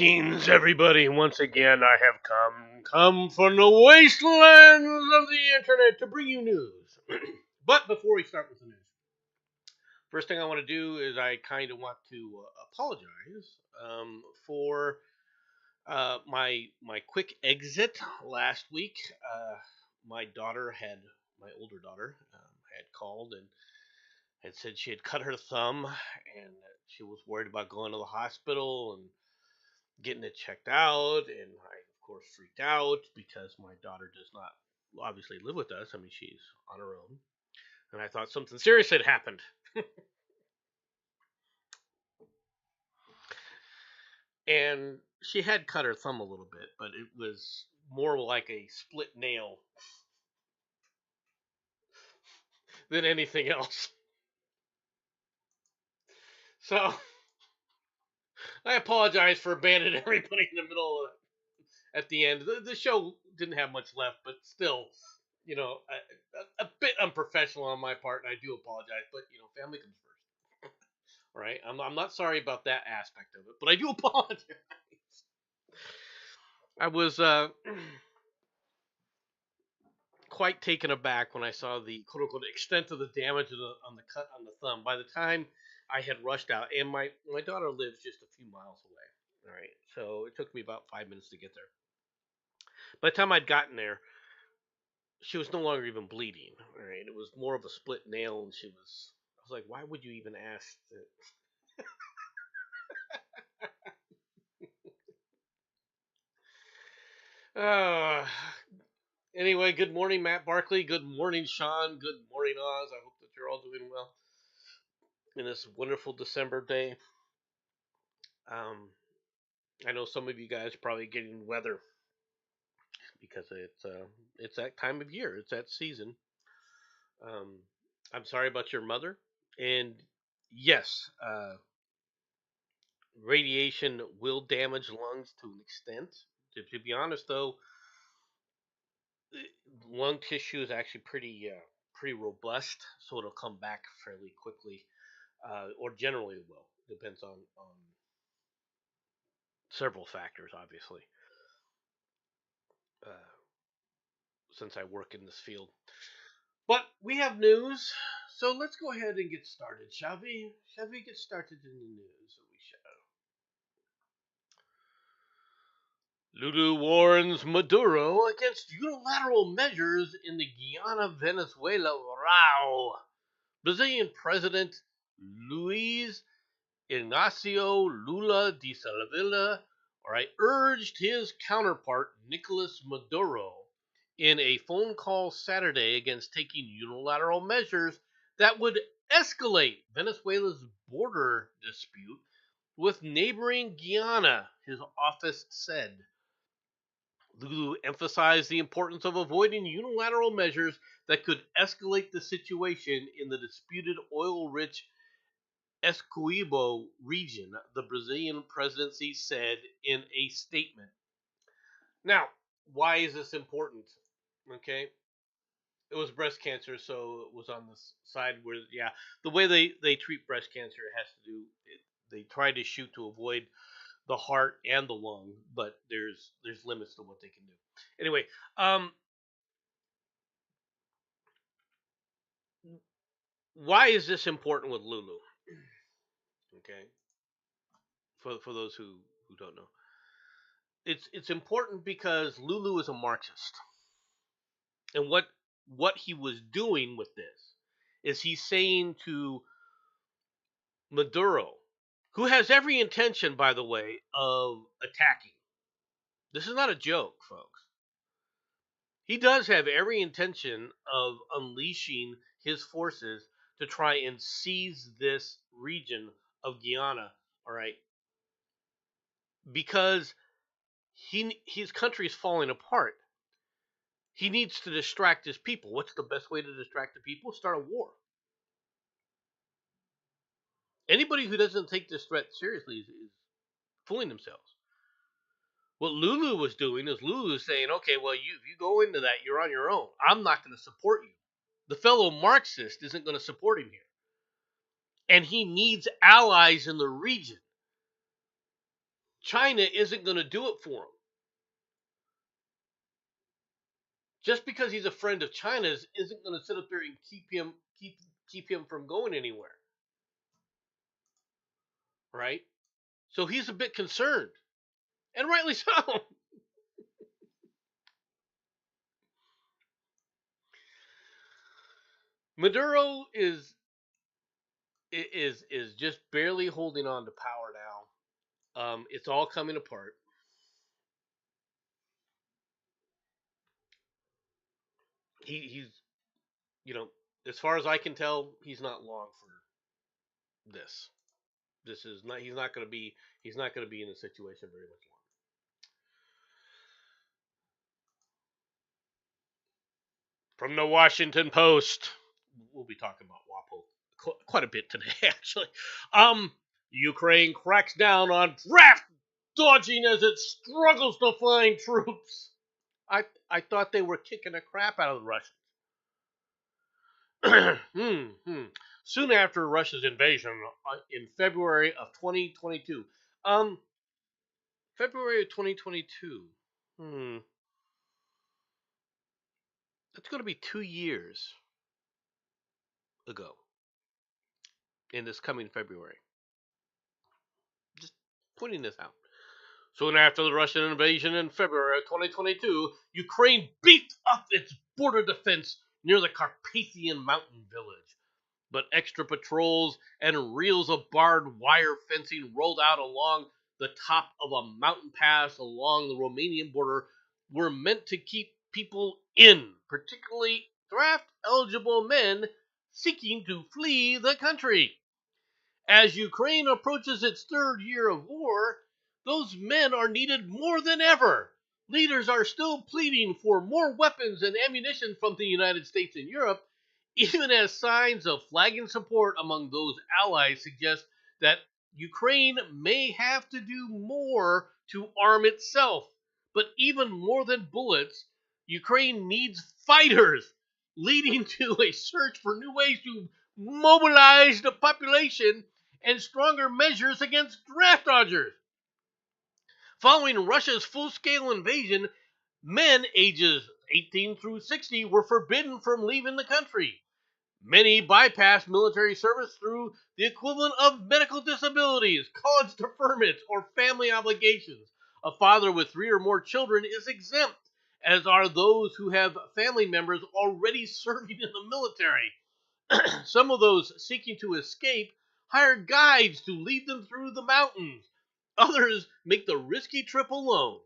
Greetings, everybody. Once again, I have come from the wastelands of the internet to bring you news. But before we start with the news, first thing I want to do is I kind of want to apologize for my quick exit last week. My daughter my older daughter had called and had said she had cut her thumb and she was worried about going to the hospital and getting it checked out, and I, of course, freaked out because my daughter does not obviously live with us. I mean, she's on her own, and I thought something serious had happened. And she had cut her thumb a little bit, but it was more like a split nail than anything else. So I apologize for abandoning everybody in the middle at the end. The show didn't have much left, but still, a bit unprofessional on my part, and I do apologize. But family comes first, all right? I'm not sorry about that aspect of it, but I do apologize. I was quite taken aback when I saw the quote unquote extent of the damage on the cut on the thumb. By the time I had rushed out, and my daughter lives just a few miles away, all right, so it took me about 5 minutes to get there. By the time I'd gotten there, she was no longer even bleeding. All right, it was more of a split nail, and I was like, why would you even ask? Uh, anyway, good morning, Matt Barkley. Good morning, Sean. Good morning, Oz. I hope that you're all doing well in this wonderful December day. Um, I know some of you guys are probably getting weather because it's that time of year. It's that season. Um, I'm sorry about your mother, and yes, radiation will damage lungs to an extent. To be honest, though, lung tissue is actually pretty robust, so it'll come back fairly quickly, or generally it will. Depends on several factors, obviously. Uh, since I work in this field, but we have news, so let's go ahead and get started, shall we? Shall we get started in the news? We shall. Lulu warns Maduro against unilateral measures in the Guyana-Venezuela row. Brazilian President Luiz Ignacio Lula de Silva, urged his counterpart Nicolas Maduro in a phone call Saturday against taking unilateral measures that would escalate Venezuela's border dispute with neighboring Guyana, his office said. Lulu emphasized the importance of avoiding unilateral measures that could escalate the situation in the disputed oil-rich Essequibo region, the Brazilian presidency said in a statement. Now, why is this important? Okay, it was breast cancer, so it was on the side where, yeah, the way they treat breast cancer has to do. They try to shoot to avoid the heart and the lung, but there's limits to what they can do. Anyway, why is this important with Lulu? Okay, for those who don't know, it's important because Lulu is a Marxist, and what he was doing with this is he's saying to Maduro, who has every intention, by the way, of attacking. This is not a joke, folks. He does have every intention of unleashing his forces to try and seize this region of Guyana, all right? Because his country is falling apart. He needs to distract his people. What's the best way to distract the people? Start a war. Anybody who doesn't take this threat seriously is fooling themselves. What Lulu was doing is Lulu was saying, okay, well, if you go into that, you're on your own. I'm not going to support you. The fellow Marxist isn't going to support him here. And he needs allies in the region. China isn't going to do it for him. Just because he's a friend of China's isn't going to sit up there and keep him from going anywhere, right? So he's a bit concerned, and rightly so. Maduro is just barely holding on to power now. It's all coming apart. He's you know, as far as I can tell, he's not long for this. This is not. He's not going to be in this situation very much longer. From the Washington Post, we'll be talking about WAPO quite a bit today, actually. Um, Ukraine cracks down on draft dodging as it struggles to find troops. I thought they were kicking the crap out of the Russians. Soon after Russia's invasion in February of 2022. Um, February of 2022. Hmm. That's going to be 2 years ago in this coming February. Just pointing this out. Soon after the Russian invasion in February of 2022, Ukraine beefed up its border defense near the Carpathian mountain village. But extra patrols and reels of barbed wire fencing rolled out along the top of a mountain pass along the Romanian border were meant to keep people in, particularly draft eligible men seeking to flee the country. As Ukraine approaches its third year of war, those men are needed more than ever. Leaders are still pleading for more weapons and ammunition from the United States and Europe, even as signs of flagging support among those allies suggest that Ukraine may have to do more to arm itself. But even more than bullets, Ukraine needs fighters, leading to a search for new ways to mobilize the population and stronger measures against draft dodgers. Following Russia's full-scale invasion, men ages 18 through 60 were forbidden from leaving the country. Many bypassed military service through the equivalent of medical disabilities, college deferments, or family obligations. A father with 3 or more children is exempt, as are those who have family members already serving in the military. Some of those seeking to escape hire guides to lead them through the mountains. Others make the risky trip alone.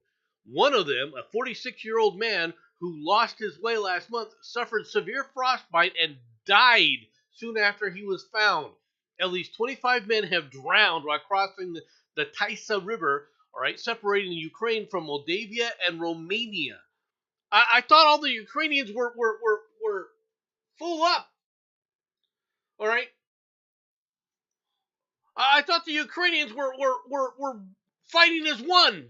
One of them, a 46-year-old man who lost his way last month, suffered severe frostbite and died soon after he was found. At least 25 men have drowned while crossing the Tisa River, all right, separating Ukraine from Moldavia and Romania. I thought all the Ukrainians were full up, all right? I thought the Ukrainians were fighting as one.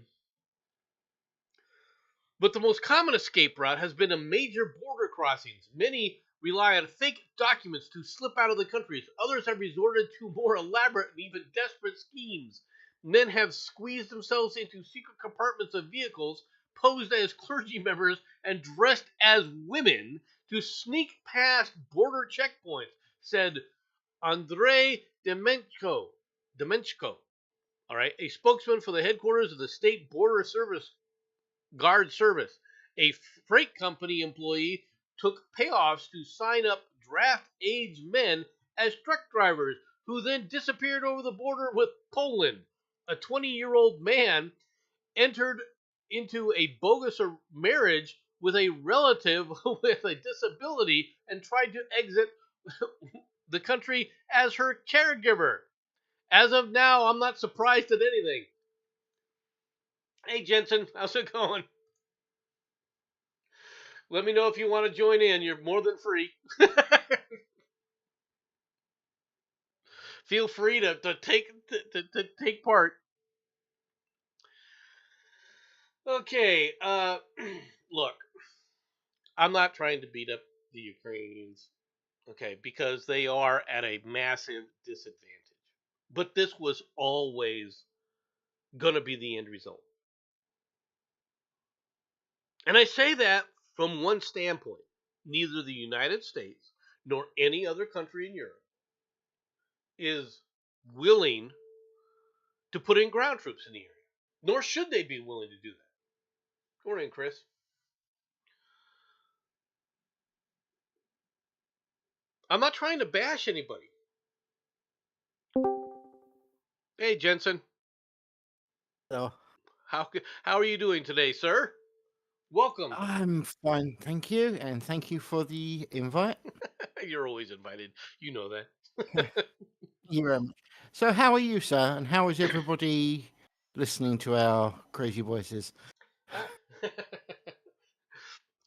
But the most common escape route has been a major border crossings. Many rely on fake documents to slip out of the countries. Others have resorted to more elaborate and even desperate schemes. Men have squeezed themselves into secret compartments of vehicles, posed as clergy members, and dressed as women to sneak past border checkpoints, said Andrei Demenchko, all right, a spokesman for the headquarters of the State Border Service Guard Service. A freight company employee took payoffs to sign up draft age men as truck drivers who then disappeared over the border with Poland. A 20-year-old man entered into a bogus marriage with a relative with a disability and tried to exit the country as her caregiver. As of now, I'm not surprised at anything. Hey, Jensen, how's it going? Let me know if you want to join in. You're more than free. Feel free to take part. Okay, look, I'm not trying to beat up the Ukrainians, okay, because they are at a massive disadvantage. But this was always going to be the end result. And I say that from one standpoint. Neither the United States nor any other country in Europe is willing to put in ground troops in the area. Nor should they be willing to do that. Morning, Chris. I'm not trying to bash anybody. Hey, Jensen. So How are you doing today, sir? Welcome. I'm fine, thank you, and thank you for the invite. You're always invited. You know that. You So how are you, sir? And how is everybody listening to our crazy voices?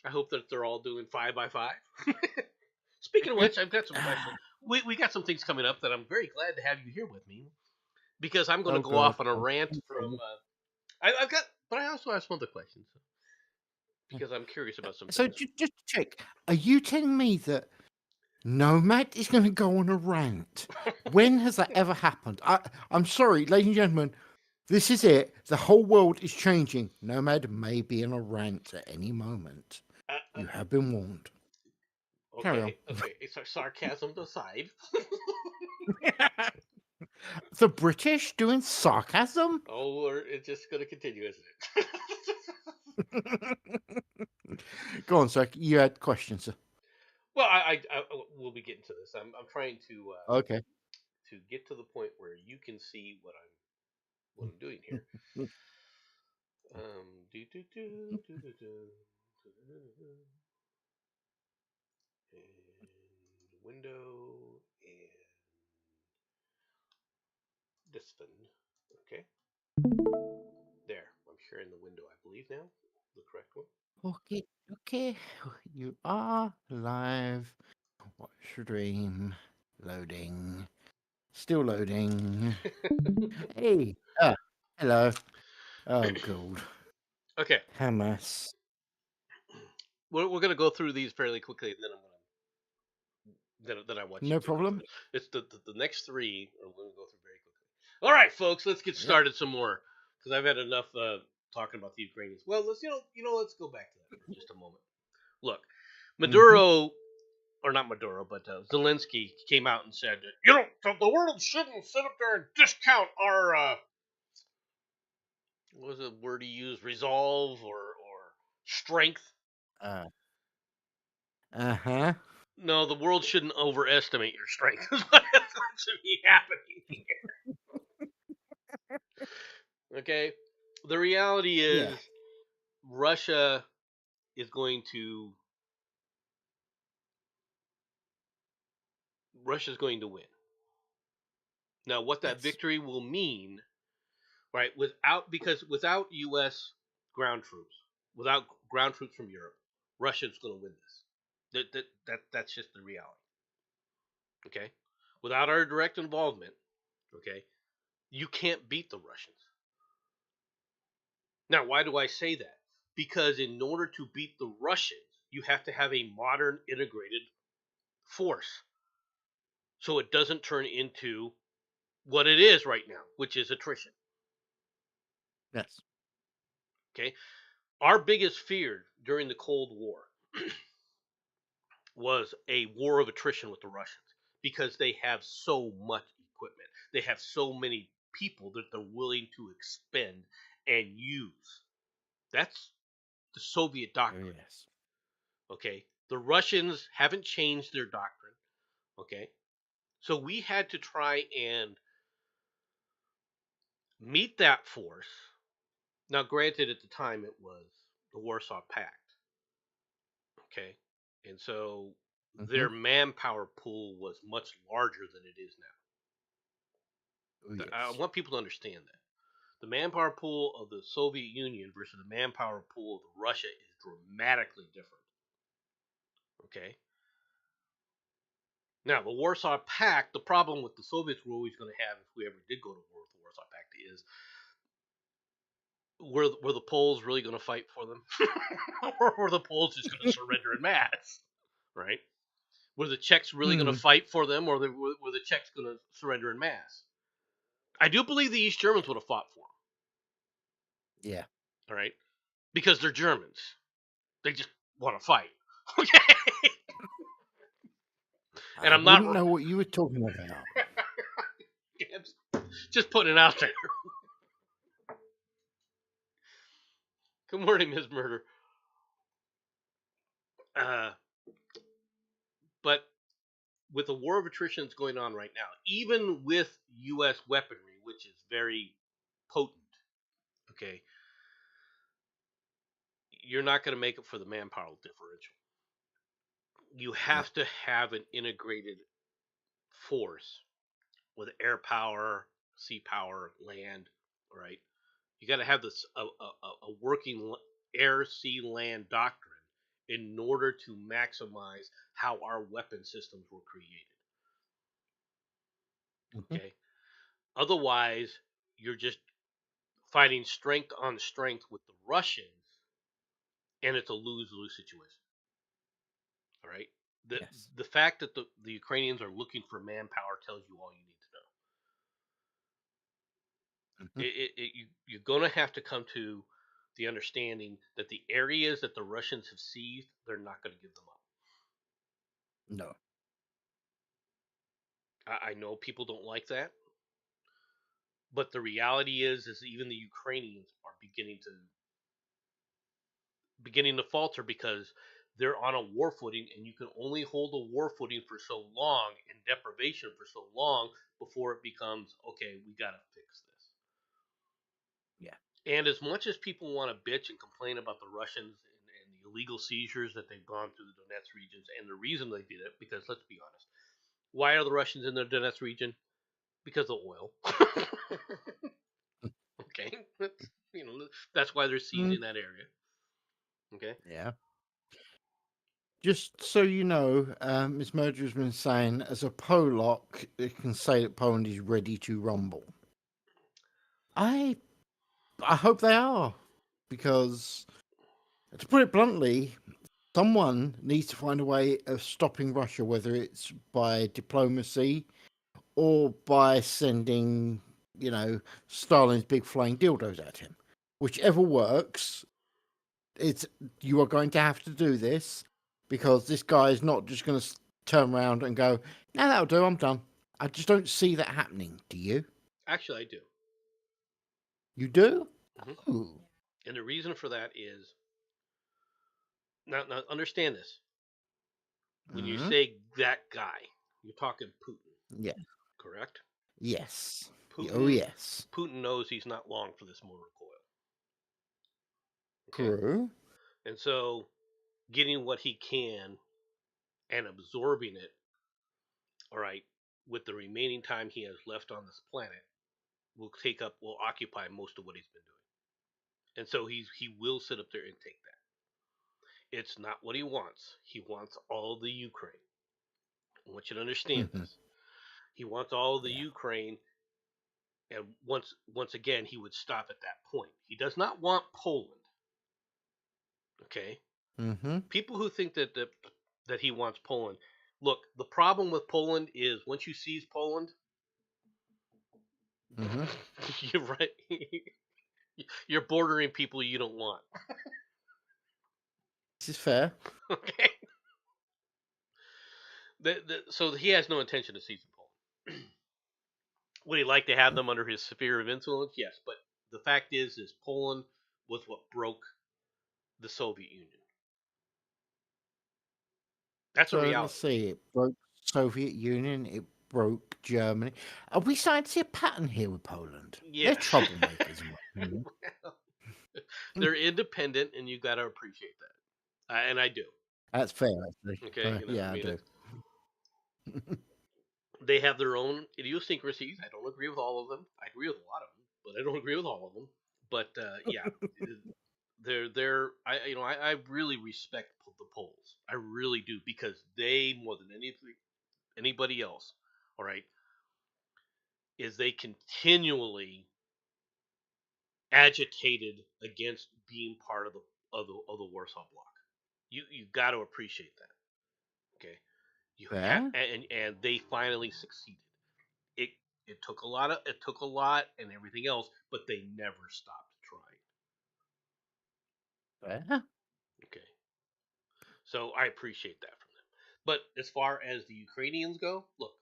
I hope that they're all doing 5x5. Speaking of which, I've got some questions. We got some things coming up that I'm very glad to have you here with me because I'm going to Oh go God. off on a rant from. I've got, but I also have some other questions because I'm curious about some So things. just to check, are you telling me that Nomad is going to go on a rant? When has that ever happened? I'm sorry, ladies and gentlemen. This is it. The whole world is changing. Nomad may be in a rant at any moment. Uh, You have been warned. Carry on. okay. So sarcasm aside. The British doing sarcasm? Oh, it's just going to continue, isn't it? Go on, sir. You had questions, sir. Well, I we'll be getting to this. I'm trying Okay. to get to the point where you can see what I'm doing here. Do do do do do do. And window and this thing. Okay, there. I'm sharing the window, I believe now. The correct one. Okay, okay. You are live. Watch your dream. Loading. Still loading. Hey. Hello. Oh, God. Okay, Hamas. we're gonna go through these fairly quickly, and then then I want you No to go through. problem. It's the next three are going to go through very quickly. All right, folks, let's get Yep. started some more because I've had enough talking about the Ukrainians. Well, let's let's go back to that for just a moment. Look, Mm-hmm. Maduro, or not Maduro, but Zelensky came out and said, the world shouldn't sit up there and discount our what was the word he used, resolve or strength. Uh, uh-huh. No, the world shouldn't overestimate your strength. Is what should be happening here. Okay, the reality Yeah. is Russia is going to Russia's going to win. Now, what that Yes. victory will mean, right? Without U.S. ground troops, without ground troops from Europe, Russia's going to win this. That's just the reality. Okay, without our direct involvement, okay, you can't beat the Russians. Now, why do I say that? Because in order to beat the Russians, you have to have a modern integrated force, so it doesn't turn into what it is right now, which is attrition. Yes. Okay, our biggest fear during the Cold War was a war of attrition with the Russians because they have so much equipment. They have so many people that they're willing to expend and use. That's the Soviet Oh, doctrine. yes. Okay. The Russians haven't changed their doctrine. Okay. So we had to try and meet that force. Now, granted, at the time it was the Warsaw Pact. Okay. And so Mm-hmm. their manpower pool was much larger than it is now. Oh, I yes. want people to understand that. The manpower pool of the Soviet Union versus the manpower pool of Russia is dramatically different. Okay? Now, the Warsaw Pact, the problem with the Soviets were always going to have if we ever did go to war with the Warsaw Pact is were the Poles really going to fight for them? Or were the Poles just going to surrender in mass? Right? Were the Czechs really going to Hmm. fight for them, or were the Czechs going to surrender in mass? I do believe the East Germans would have fought for them. Yeah. All right, because they're Germans. They just want to fight. Okay, and I I'm not wouldn't know what you were talking about. just putting it out there. Good morning, Ms. Murder. Uh, but with the war of attrition that's going on right now, even with U.S. weaponry, which is very potent, okay, you're not going to make it for the manpower differential. You Yeah. have to have an integrated force with air power, sea power, land, right? You got to have this a working air, sea, land doctrine in order to maximize how our weapon systems were created. Hmm. Okay, otherwise you're just fighting strength on strength with the Russians, and it's a lose lose situation. All right. The Yes. the fact that the Ukrainians are looking for manpower tells you all you need to know. Hmm. You're going to have to come to the understanding that the areas that the Russians have seized, they're not going to give them up. No. I know people don't like that, but the reality is even the Ukrainians are beginning to falter because they're on a war footing, and you can only hold a war footing for so long and deprivation for so long before it becomes okay. We got to fix this. Yeah. And as much as people want to bitch and complain about the Russians and the illegal seizures that they've gone through the Donetsk regions, and the reason they did it, because let's be honest, why are the Russians in the Donetsk region? Because of oil. Okay, that's why they're Mm. seizing that area. Okay, Yeah. Just so you know, Miss Murder has been saying, as a Polak, it can say that Poland is ready to rumble. I I hope they are, because to put it bluntly, someone needs to find a way of stopping Russia, whether it's by diplomacy or by sending, you know, Stalin's big flying dildos at him. Whichever works, it's you are going to have to do this, because this guy is not just going to turn around and go, "No, that'll do. I'm done." I just don't see that happening. Do you? actually, I do. You do? Hmm. Oh, And the reason for that is now understand this. When you mm-hmm. say that guy, you're talking Putin, Yeah, correct? yes, oh Putin yes, Putin knows he's not long for this mortal coil. Okay, true. and so getting what he can and absorbing it, all right, with the remaining time he has left on this planet, will occupy most of what he's been doing. And so he will sit up there and take that. It's not what he wants. He wants all the Ukraine. I want you to understand Mm-hmm. this. He wants all the Yeah. Ukraine, and once again he would stop at that point. He does not want Poland. Okay, Mm-hmm. people who think that he wants Poland. Look, the problem with Poland is once you seize Poland, Mm-hmm. you're right. You're bordering people you don't want. This is fair. Okay, so he has no intention of seizing Poland. Would he like to have them under his sphere of influence? Yes, but the fact is Poland was what broke the Soviet Union. That's a So let's reality. see. It broke Soviet Union. It broke Germany. Are we starting to see a pattern here with Poland? They're Yes. troublemakers, in my opinion. They're independent, and you got to appreciate that. And I do. That's fair, actually. Okay, I Yeah, I mean, do. they have their own idiosyncrasies. I don't agree with all of them. I agree with a lot of them, but I don't agree with all of them. But yeah, they're I really respect the Poles. I really do because they more than anybody else, all right, is they continually agitated against being part of the Warsaw Bloc. You got to appreciate that. Okay, you have Fair. and they finally succeeded. It it took a lot and everything else, but they never stopped trying. Fair. Okay, so I appreciate that from them. But as far as the Ukrainians go, look,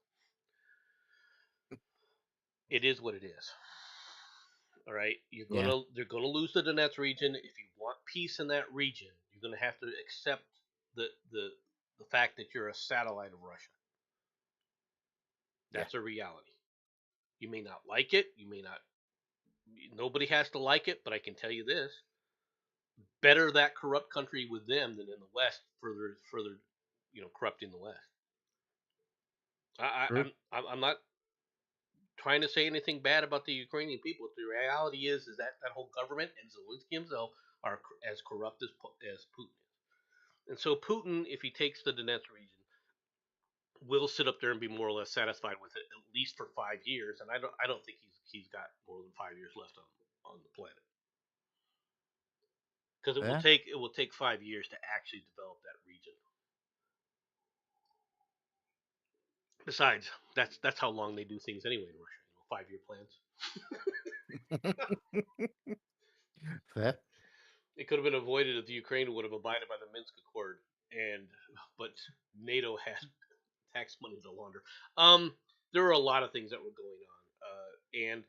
it is what it is. All right, Yeah. they're gonna lose the Donetsk region. If you want peace in that region, you're gonna have to accept the the the fact that you're a satellite of Russia. Yeah. That's a reality. You may not like it. You may not. Nobody has to like it, but I can tell you this: better that corrupt country with them than in the West. Further, corrupting the West. True. I'm not trying to say anything bad about the Ukrainian people. The reality is that that whole government and Zelensky himself are as corrupt as Putin is. And so Putin, if he takes the Donetsk region, will sit up there and be more or less satisfied with it at least for 5 years. And I don't think he's got more than 5 years left on the planet, because Fair. it will take 5 years to actually develop that region. Besides, that's how long they do things anyway in Russia. 5 year plans. Fair. It could have been avoided if the Ukraine would have abided by the Minsk Accord, and but NATO had tax money to launder. There were a lot of things that were going on, and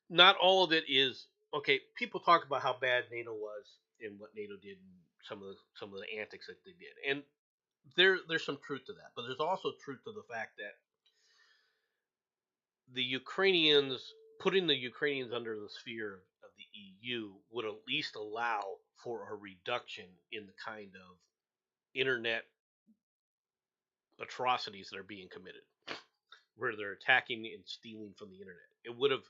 not all of it is okay. People talk about how bad NATO was and what NATO did, and some of the antics that they did, and there's some truth to that. But there's also truth to the fact that the Ukrainians putting the Ukrainians under the sphere of the EU would at least allow for a reduction in the kind of internet atrocities that are being committed, where they're attacking and stealing from the internet. It would have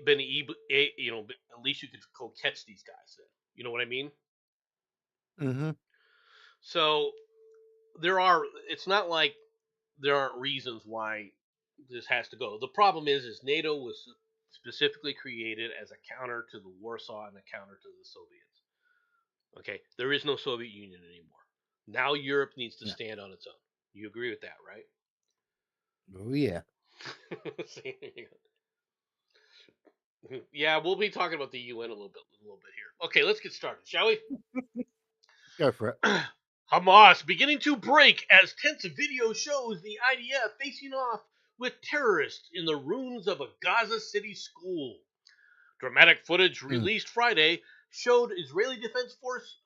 been at least you could go catch these guys. Then you know what I mean. Mm-hmm. So there are. It's not like there aren't reasons why this has to go. The problem is NATO was specifically created as a counter to the Warsaw and a counter to the Soviets. Okay, there is no Soviet Union anymore. Now Europe needs to Yeah. stand on its own. You agree with that, right? Oh yeah. Yeah, we'll be talking about the UN a little bit here. Okay, let's get started, shall we? Go for it. Hamas beginning to break as tense video shows the IDF facing off with terrorists in the ruins of a Gaza City school. Dramatic footage Mm. released Friday showed Israeli Defense Forces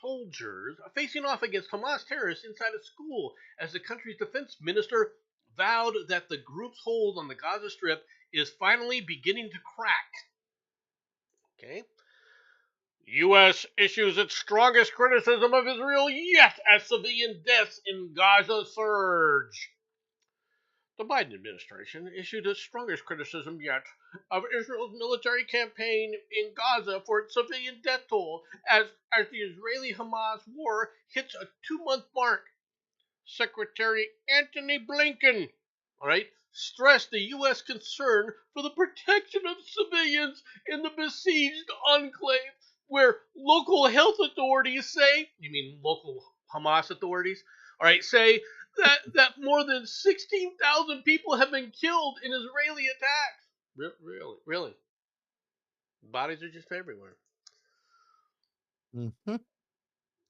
soldiers facing off against Hamas terrorists inside a school as the country's defense minister vowed that the group's hold on the Gaza Strip is finally beginning to crack. Okay? U.S. issues its strongest criticism of Israel yet as civilian deaths in Gaza surge. The Biden administration issued its strongest criticism yet of Israel's military campaign in Gaza for its civilian death toll as the Israeli-Hamas war hits a 2-month mark. Secretary Antony Blinken, all right, stressed the U.S. concern for the protection of civilians in the besieged enclave, where local health authorities say, you mean local Hamas authorities, all right, say that more than 16,000 people have been killed in Israeli attacks. Really. Bodies are just everywhere. Mm-hmm.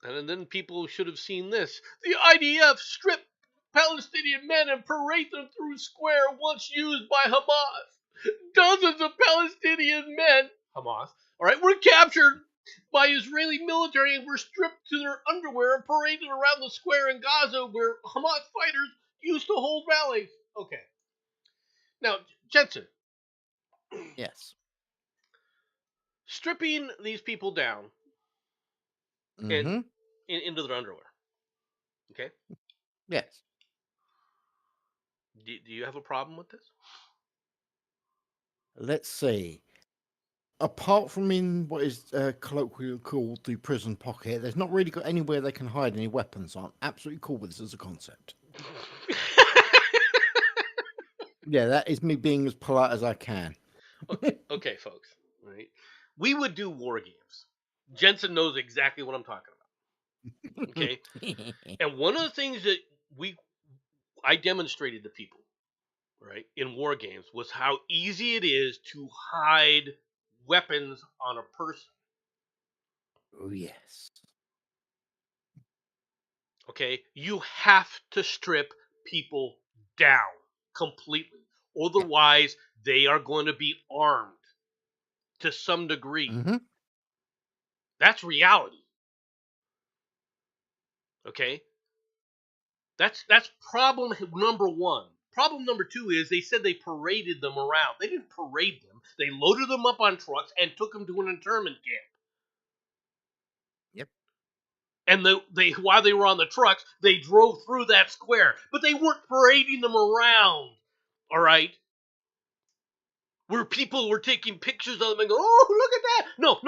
And then people should have seen this. The IDF stripped Palestinian men and parade them through square once used by Hamas. Dozens of Palestinian men, Hamas, all right, were captured by Israeli military and were stripped to their underwear and paraded around the square in Gaza where Hamas fighters used to hold rallies. Okay. Now, Jensen, Yes. stripping these people down and Mm-hmm. into their underwear. Okay. Yes. Do you have a problem with this? Let's see. Apart from in what is colloquially called the prison pocket, there's not really got anywhere they can hide any weapons. So I'm absolutely cool with this as a concept. Yeah, that is me being as polite as I can. Okay, folks. All right, we would do war games. Jensen knows exactly what I'm talking about. Okay, and one of the things that I demonstrated to people, right, in war games was how easy it is to hide weapons on a person. Oh, yes. Okay, you have to strip people down completely. Otherwise, they are going to be armed to some degree. Mm-hmm. That's reality. Okay? That's problem number one. Problem number two is they said they paraded them around. They didn't parade them. They loaded them up on trucks and took them to an internment camp. Yep. And they while they were on the trucks, they drove through that square. But they weren't parading them around. All right? Where people were taking pictures of them and go, "Oh, look at that!" No,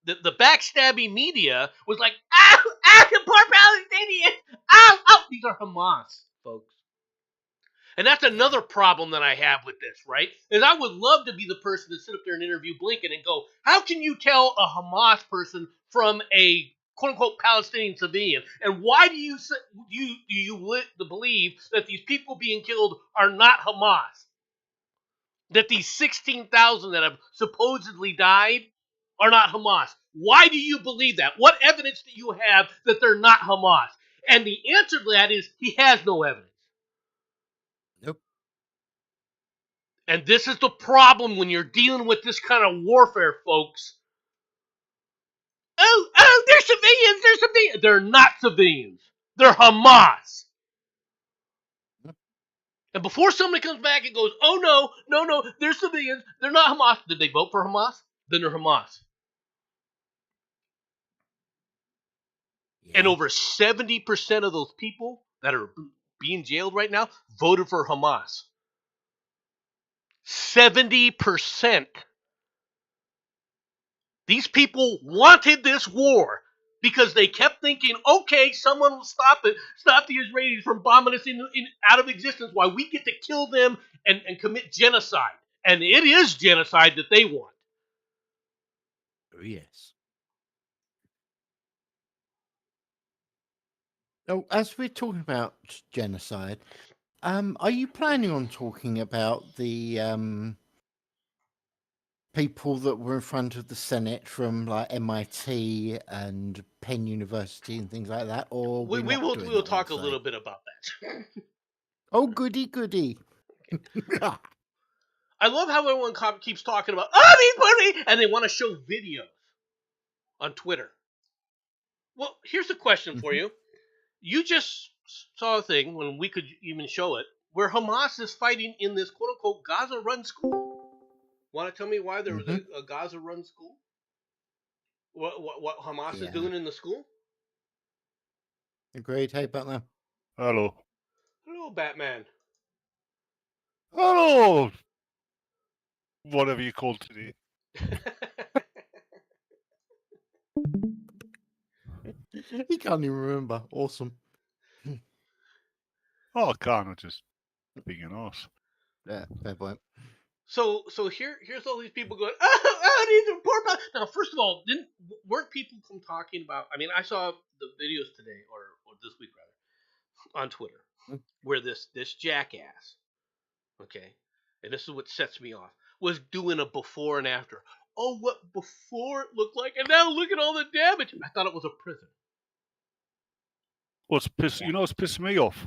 the backstabbing media was like, the poor Palestinians, these are Hamas, folks. And that's Yeah. another problem that I have with this, right? Is I would love to be the person to sit up there and interview Blinken and go, how can you tell a Hamas person from a quote unquote Palestinian civilian? And why do you believe that these people being killed are not Hamas? That these 16,000 that have supposedly died are not Hamas. Why do you believe that? What evidence do you have that they're not Hamas? And the answer to that is he has no evidence. Nope. And this is the problem when you're dealing with this kind of warfare, folks. They're civilians. They're not civilians. They're Hamas. Yep. And before somebody comes back and goes, oh, no, they're civilians. They're not Hamas. Did they vote for Hamas? Then they're Hamas. Yeah. And over 70% of those people that are being jailed right now voted for Hamas. 70%. These people wanted this war because they kept thinking, okay, someone will stop the Israelis from bombing us out of existence while we get to kill them and commit genocide. And it is genocide that they want. Oh, yes. Oh, as we're talking about genocide, are you planning on talking about the people that were in front of the Senate from like MIT and Penn University and things like that, or We will talk a little bit about that. Oh, goody, goody. I love how everyone keeps talking about, these and they want to show videos on Twitter. Well, here's a question for you. You just saw a thing when we could even show it where Hamas is fighting in this quote unquote Gaza run school. Want to tell me why there was a Gaza run school? What Hamas is doing in the school? Agreed. Hey, Batman. Hello. Hello, Batman. Hello. Whatever you called today. He can't even remember. Awesome. Oh, I can't. I'm just being an arse. Yeah, fair point. So here's all these people going, these are poor. Now, first of all, weren't people from talking about? I mean, I saw the videos today or this week rather on Twitter where this jackass, okay, and this is what sets me off, was doing a before and after. Oh, what before it looked like, and now look at all the damage. I thought it was a prison. What's pissing me off?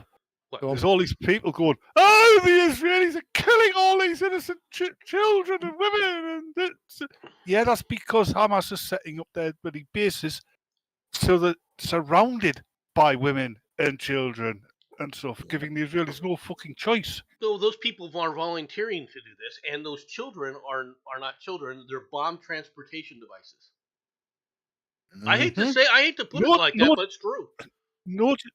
What? There's all these people going, oh, the Israelis are killing all these innocent children and women. And yeah, that's because Hamas is setting up their bloody bases so that surrounded by women and children and stuff, giving the Israelis no fucking choice. So those people are volunteering to do this, and those children are not children; they're bomb transportation devices. I hate to put it like that, but it's true.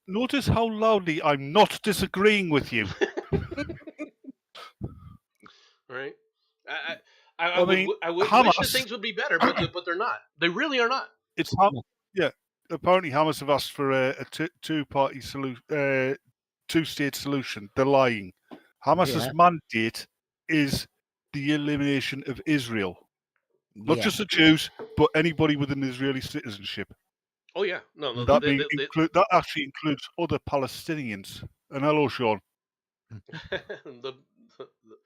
Notice how loudly I'm not disagreeing with you. Right? I wish that things would be better, but they're not. They really are not. It's yeah. Apparently, Hamas have asked for a two-party solution, two-state solution. They're lying. Hamas's mandate is the elimination of Israel, not just the Jews, but anybody with an Israeli citizenship. Oh yeah, no, that actually includes other Palestinians. And hello, Sean.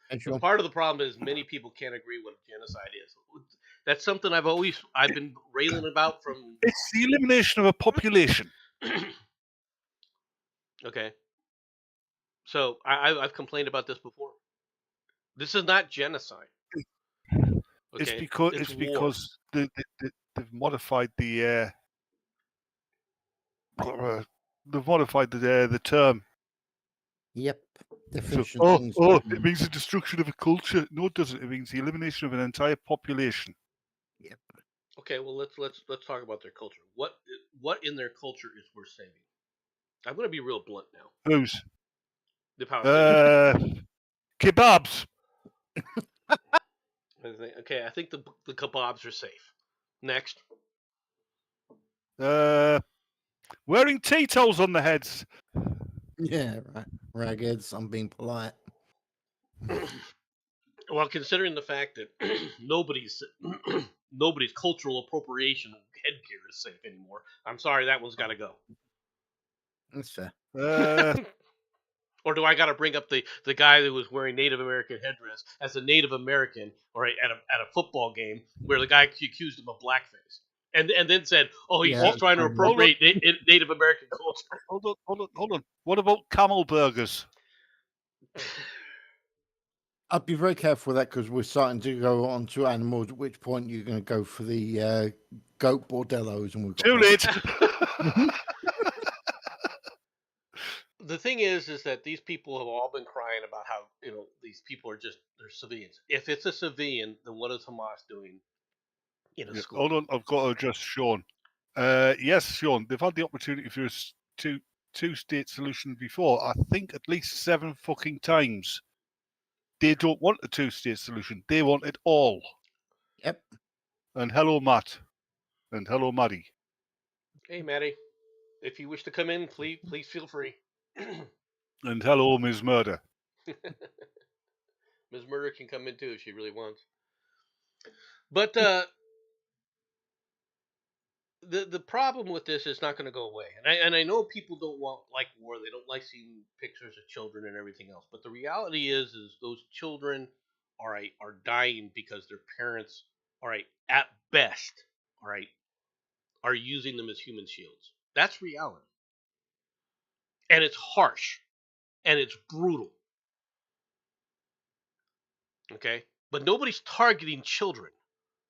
Hey, And Sean. part of the problem is many people can't agree what genocide is. That's something I've been railing about from. It's the elimination of a population. Okay, so I've complained about this before. This is not genocide. It's Okay, because it's war. they've modified the the term. Yep. So, Definition things. it means the destruction of a culture. No, it doesn't. It means the elimination of an entire population. Yep. Okay, well let's talk about their culture. What in their culture is worth saving? I'm going to be real blunt now. Who's? The Palestinians. Kebabs. I think the kebabs are safe. Next. Wearing tea towels on the heads. Yeah, right. Ragheads, I'm being polite. Well, considering the fact that nobody's nobody's cultural appropriation headgear is safe anymore, I'm sorry, that one's got to go. That's fair. Or do I got to bring up the guy that was wearing Native American headdress as a Native American, or at a football game where the guy accused him of blackface, and then said, "Oh, he's Yeah, just trying to hold on. appropriate Native American culture." Hold on. What about camel burgers? I'd be very careful with that because we're starting to go on to animals, at which point you're going to go for the goat bordellos. And we've got Too late. The thing is that these people have all been crying about how these people are they're civilians. If it's a civilian, then what is Hamas doing in a school? Hold on, I've got to address Sean. Yes, Sean, they've had the opportunity for a two-state solution before. I think at least 7 fucking times. They don't want a two-state solution. They want it all. Yep. And hello, Matt. And hello, Maddie. Hey, Maddie, if you wish to come in, please feel free. And hello, Ms. Murder. Ms. Murder can come in too if she really wants. But the problem with this is not going to go away, and I know people don't like war. They don't like seeing pictures of children and everything else. But the reality is those children, all right, are dying because their parents, all right, at best, all right, are using them as human shields. That's reality, and it's harsh, and it's brutal. Okay, but nobody's targeting children.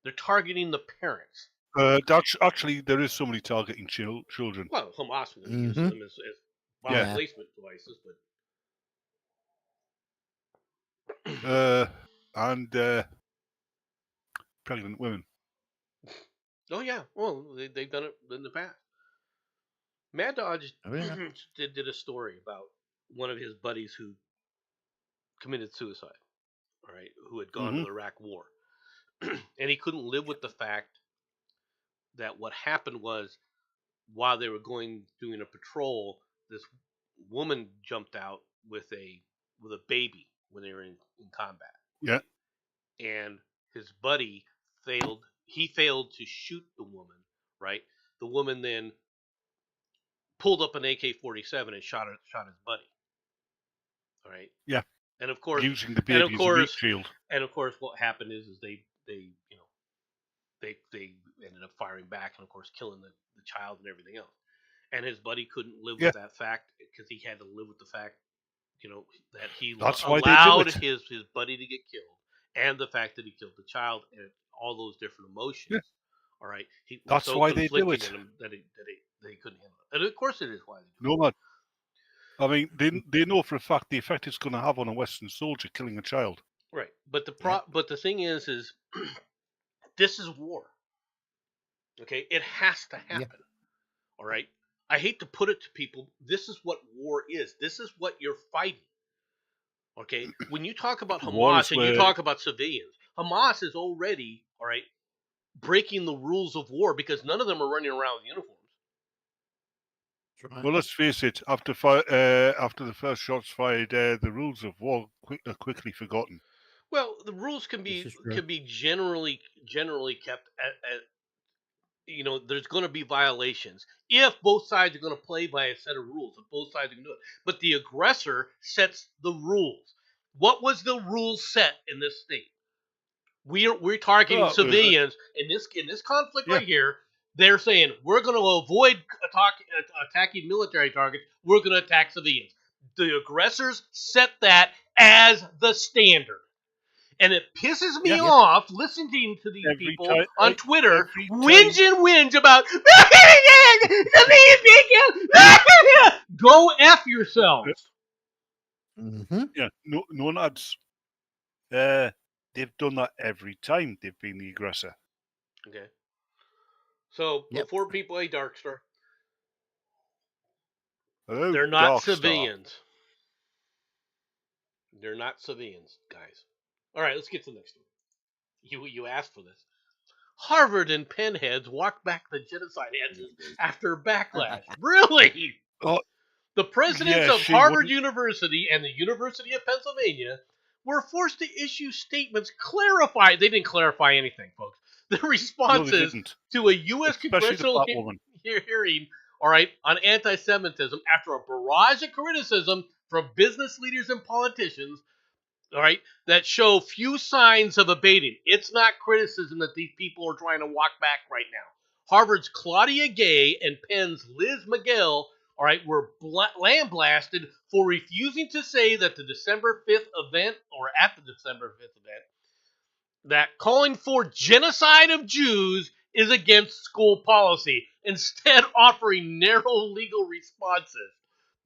They're targeting the parents. Actually, there is somebody targeting children. Well, Hamas was using them as bomb placement devices, but and pregnant women. Oh yeah, well they've done it in the past. Mad Dodge did a story about one of his buddies who committed suicide. All right, who had gone to the Iraq War, and he couldn't live with the fact that what happened was while they were doing a patrol, this woman jumped out with a baby when they were in combat. Yeah. And his buddy failed. He failed to shoot the woman. Right. The woman then pulled up an AK-47 and shot his buddy. All right. Yeah. And of course, using the baby as a meat shield. And of course, what happened is they ended up firing back and of course killing the child and everything else. And his buddy couldn't live with that fact because he had to live with the fact, that he allowed his buddy to get killed, and the fact that he killed the child, and all those different emotions. Yeah. All right, that's why they do it. That he couldn't handle it, and of course it is why they do it. No man. I mean, they know for a fact the effect it's going to have on a Western soldier killing a child. Right, but the thing is this is war. Okay, it has to happen. Yeah. All right, I hate to put it to people. This is what war is. This is what you're fighting. Okay, when you talk about Hamas and you talk about civilians, Hamas is already, all right, breaking the rules of war because none of them are running around with uniforms. Right. Well, let's face it. After the first shots fired, the rules of war are quickly forgotten. Well, the rules can be generally kept at there's going to be violations if both sides are going to play by a set of rules. If both sides are going to do it, but the aggressor sets the rules. What was the rule set in this state? We're targeting Oh, it was, civilians in this conflict yeah, right here. They're saying we're going to avoid attacking military targets. We're going to attack civilians. The aggressors set that as the standard. And it pisses me yeah. Yep. off listening to these Every people time, on Twitter every whinge time. and whinge about go F yourselves. Mm-hmm. Yeah, no lads. They've done that every time they've been the aggressor. Okay. So Yep. before people play Darkstar, Hello, they're not Darkstar. civilians. They're not civilians, guys. All right, let's get to the next one. You asked for this. Harvard and Penn heads walk back the genocide hedges after backlash. Really? Oh, The presidents yeah, of she Harvard wouldn't. University and the University of Pennsylvania were forced to issue statements clarify. They didn't clarify anything, folks. The No, they responses didn't. to a U.S. Especially the congressional black woman. hearing, all right, on anti-Semitism after a barrage of criticism from business leaders and politicians, all right, that show few signs of abating. It's not criticism that these people are trying to walk back right now. Harvard's Claudia Gay and Penn's Liz Miguel, all right, were lambasted for refusing to say that the December 5th event, or at the December 5th event, that calling for genocide of Jews is against school policy, instead offering narrow legal responses.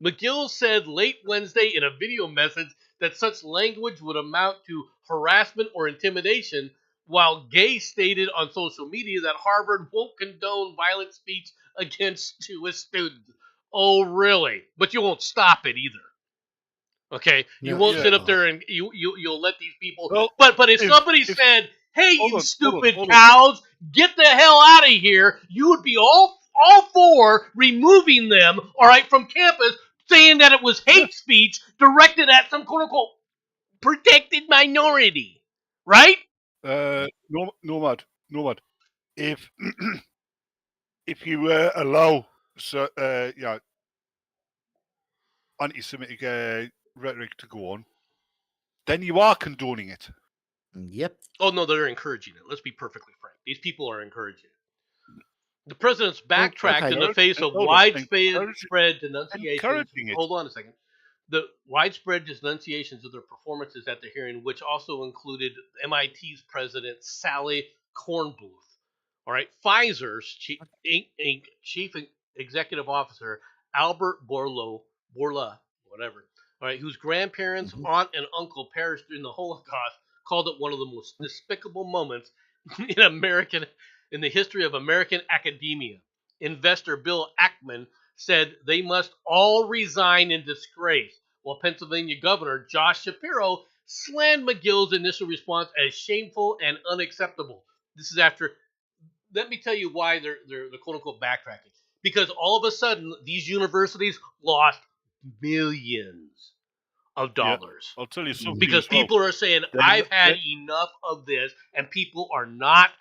McGill said late Wednesday in a video message that such language would amount to harassment or intimidation, while Gay stated on social media that Harvard won't condone violent speech against Jewish students. Oh, really? But you won't stop it either. Okay, you No, won't Yeah. sit up there and you'll let these people. Well, But if somebody if said, "Hey, hold you on, stupid hold on. cows, get the hell out of here," you would be all for removing them, all right, from campus, saying that it was hate speech directed at some quote unquote protected minority, right? Nomad. If if you allow yeah, anti-Semitic rhetoric to go on, then you are condoning it. Yep. Oh no, they're encouraging it. Let's be perfectly frank. These people are encouraging it. The president's backtracked okay. in the face of Hold on. widespread denunciations. Encouraging it. Hold on a second. The widespread denunciations of their performances at the hearing, which also included MIT's president Sally Kornbluth. All right, Pfizer's chief executive officer Albert Bourla, whatever. All right, whose grandparents, Mhm. aunt, and uncle perished during the Holocaust, called it one of the most despicable moments in the history of American academia. Investor Bill Ackman said they must all resign in disgrace, while Pennsylvania Governor Josh Shapiro slammed McGill's initial response as shameful and unacceptable. This is after. Let me tell you why they're quote unquote backtracking. Because all of a sudden these universities lost millions of Yeah. dollars. I'll tell you something. Because as well. people are saying, Then- I've had then- enough of this, and people are not.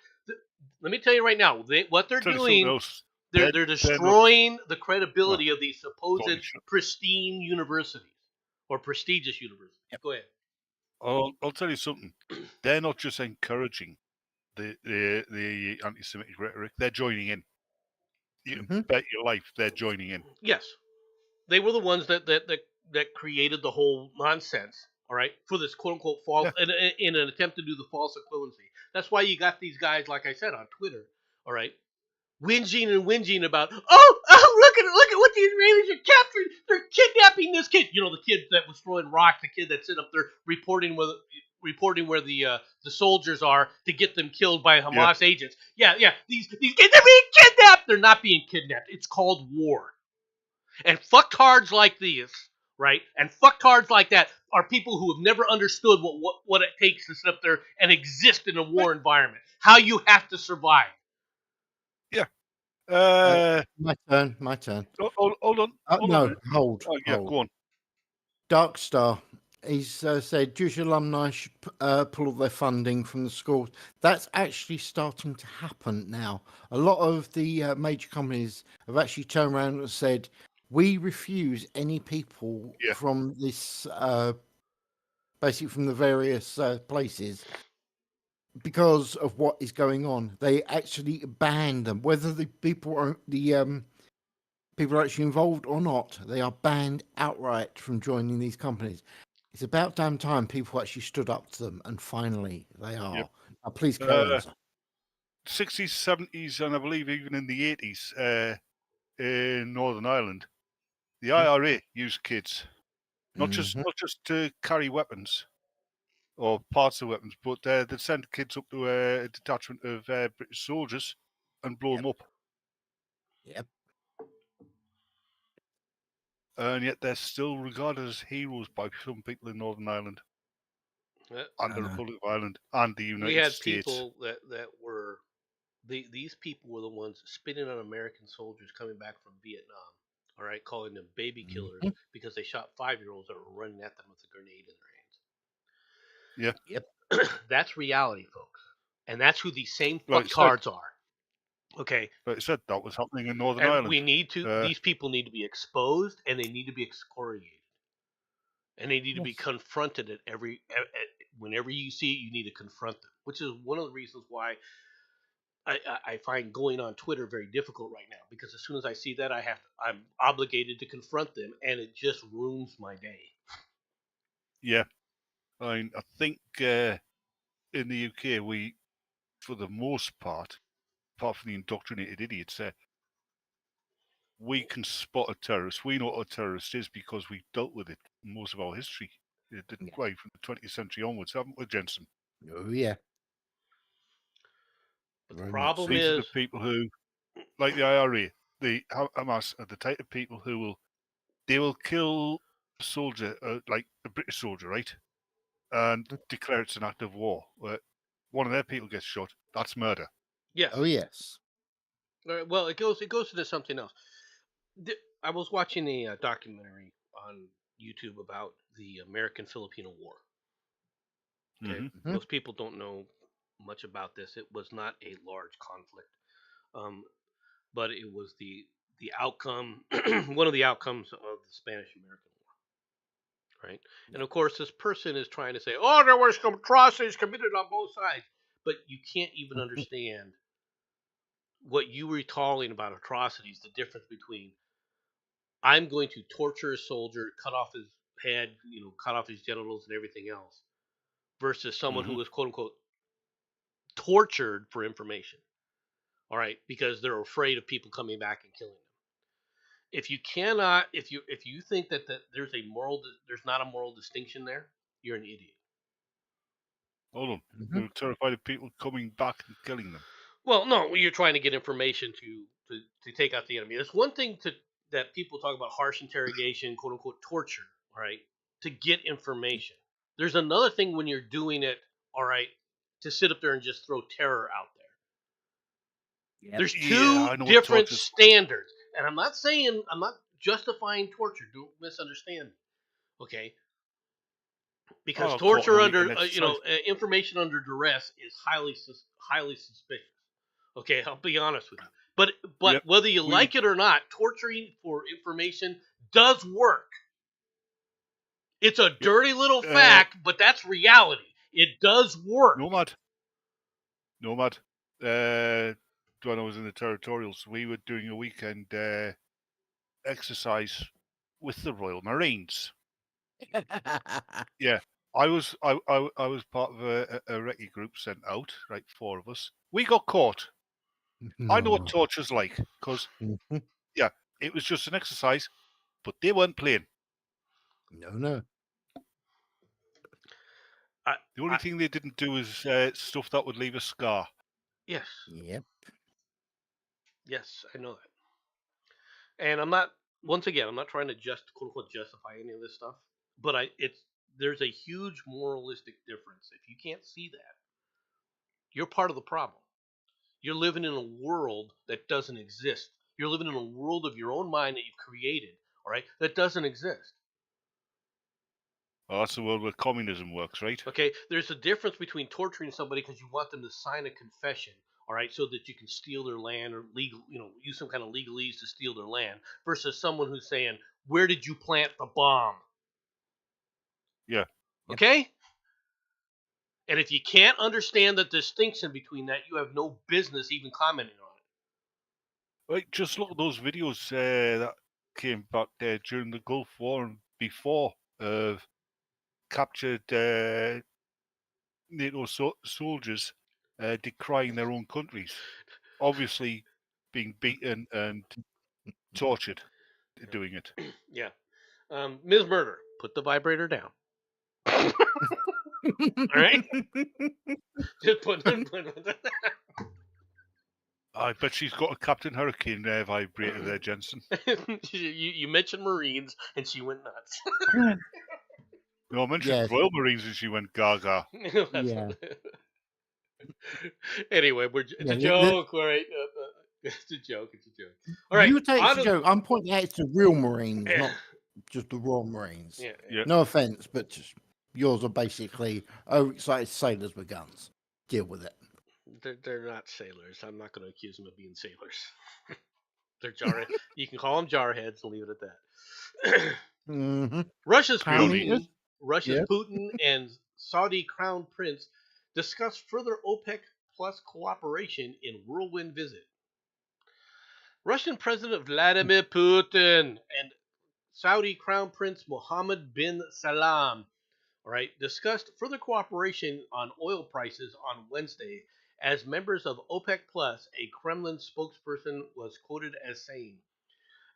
Let me tell you right now, what they're tell you something doing, else. they're They're not- destroying the credibility of these supposed Totally shut. pristine universities or prestigious universities. Yep. Go ahead. I'll tell you something. They're not just encouraging the anti-Semitic rhetoric. They're joining in. You Mhm. bet your life they're joining in. Yes, they were the ones that created the whole nonsense. All right, for this quote unquote false in an attempt to do the false equivalency. That's why you got these guys, like I said, on Twitter. All right, whinging about, look at what the Israelis are capturing. They're kidnapping this kid. You know, the kid that was throwing rocks, the kid that's sitting up there reporting where the soldiers are to get them killed by Hamas agents. Yeah. These kids are being kidnapped. They're not being kidnapped. It's called war. And fucktards like these, right? And fucktards like that are people who have never understood what it takes to sit up there and exist in a war environment. How you have to survive. My turn. Hold on. No, hold on. hold. Oh, yeah, hold. go on. Darkstar. He's said Jewish alumni should pull all their funding from the schools. That's actually starting to happen now. A lot of the major companies have actually turned around and said, we refuse any people Yeah. from this basically from the various places, because of what is going on. They actually banned them, whether the people are people are actually involved or not. They are banned outright from joining these companies. It's about damn time people actually stood up to them, and finally they are. Yep. Now, please carry on, sir. 60s, 70s, and I believe even in the 80s in Northern Ireland, the IRA used kids, not just to carry weapons or parts of weapons, but they'd send kids up to a detachment of British soldiers and blow them up. Yep. And yet they're still regarded as heroes by some people in Northern Ireland and the Republic of Ireland and the United We had States. people that were these people were the ones spitting on American soldiers coming back from Vietnam. All right, calling them baby killers because they shot 5-year-olds that were running at them with a grenade in Yeah. Yep. their hands. That's reality, folks, and that's who these same Like I said, cards are. Okay, Like I said, that was happening in Northern and Ireland. we need to. These people need to be exposed, and they need to be excoriated, and they need to be confronted at whenever you see it, you need to confront them, which is one of the reasons why I find going on Twitter very difficult right now, because as soon as I see that, I'm obligated to confront them, and it just ruins my day. Yeah, I think in the UK we, for the most part, apart from the indoctrinated idiots, we can spot a terrorist. We know what a terrorist is because we've dealt with it most of our history. Right from the 20th century onwards, haven't we, Jensen? Oh yeah. But the problem These is are the people who, like the IRA, the Hamas, are the type of people who will kill a soldier, like a British soldier, right, and declare it's an act of war. One of their people gets shot. That's murder. yes. Oh yes. Well, it goes into something else. I was watching a documentary on YouTube about the American-Filipino War. Okay, most people don't know much about this. It was not a large conflict, but it was the outcome, one of the outcomes of the Spanish-American War, right? And of course, this person is trying to say, "Oh, there were some atrocities committed on both sides," but you can't even understand what you were talking about atrocities. The difference between I'm going to torture a soldier, cut off his head, cut off his genitals and everything else, versus someone who was quote unquote tortured for information. All right, because they're afraid of people coming back and killing them. If you cannot, if you think that there's not a moral distinction there, you're an idiot. Hold on, they're terrified of people coming back and killing them. Well, no, you're trying to get information to take out the enemy. It's one thing that people talk about harsh interrogation, quote unquote torture, all right, to get information. There's another thing when you're doing it, all right, to sit up there and just throw terror out there. Yep. There's two different standards, and I'm not justifying torture. Don't misunderstand me, okay? Because torture under information under duress is highly suspicious. Okay, I'll be honest with you. But whether you like it or not, torturing for information does work. It's a dirty little fact, but that's reality. It does work. Nomad. When I was in the territorials, we were doing a weekend exercise with the Royal Marines. Yeah, I was part of a recce group sent out, right, 4 of us. We got caught. No. I know what torture's like, because, yeah, it was just an exercise, but they weren't playing. No. The only thing they didn't do is stuff that would leave a scar. Yes. Yep. Yes, I know that. And I'm not trying to quote unquote justify any of this stuff, but there's a huge moralistic difference. If you can't see that, you're part of the problem. You're living in a world that doesn't exist. You're living in a world of your own mind that you've created, all right, that doesn't exist. Well, that's the world where communism works, right? Okay, there's a difference between torturing somebody because you want them to sign a confession, all right, so that you can steal their land or use some kind of legalese to steal their land, versus someone who's saying, "Where did you plant the bomb?" Yeah, Okay? And if you can't understand the distinction between that, you have no business even commenting on it. Like, just look at those videos that came back there during the Gulf War and before of captured NATO soldiers decrying their own countries, obviously being beaten and tortured doing it. Yeah. Ms. Murder, put the vibrator down. All right? Just put I bet she's got a Captain Hurricane vibrator there, Jensen. you mentioned Marines, and she went nuts. No, I mentioned Yes. Royal Marines and she went gaga. Yeah. Anyway, it's Yeah, a joke, all right? It's a joke. It's a joke. All right. You take it's a joke. I'm pointing out it's the real Marines, not just the Royal Marines. Yeah. No offense, but just, yours are basically overexcited sailors with guns. Deal with it. They're not sailors. I'm not going to accuse them of being sailors. They're jar. You can call them jarheads and leave it at that. Mm-hmm. Russia's Crown Putin, eaters? Yeah. Putin and Saudi Crown Prince discuss further OPEC Plus cooperation in whirlwind visit. Russian President Vladimir Putin and Saudi Crown Prince Mohammed bin Salman, all right, discussed further cooperation on oil prices on Wednesday as members of OPEC Plus, a Kremlin spokesperson was quoted as saying.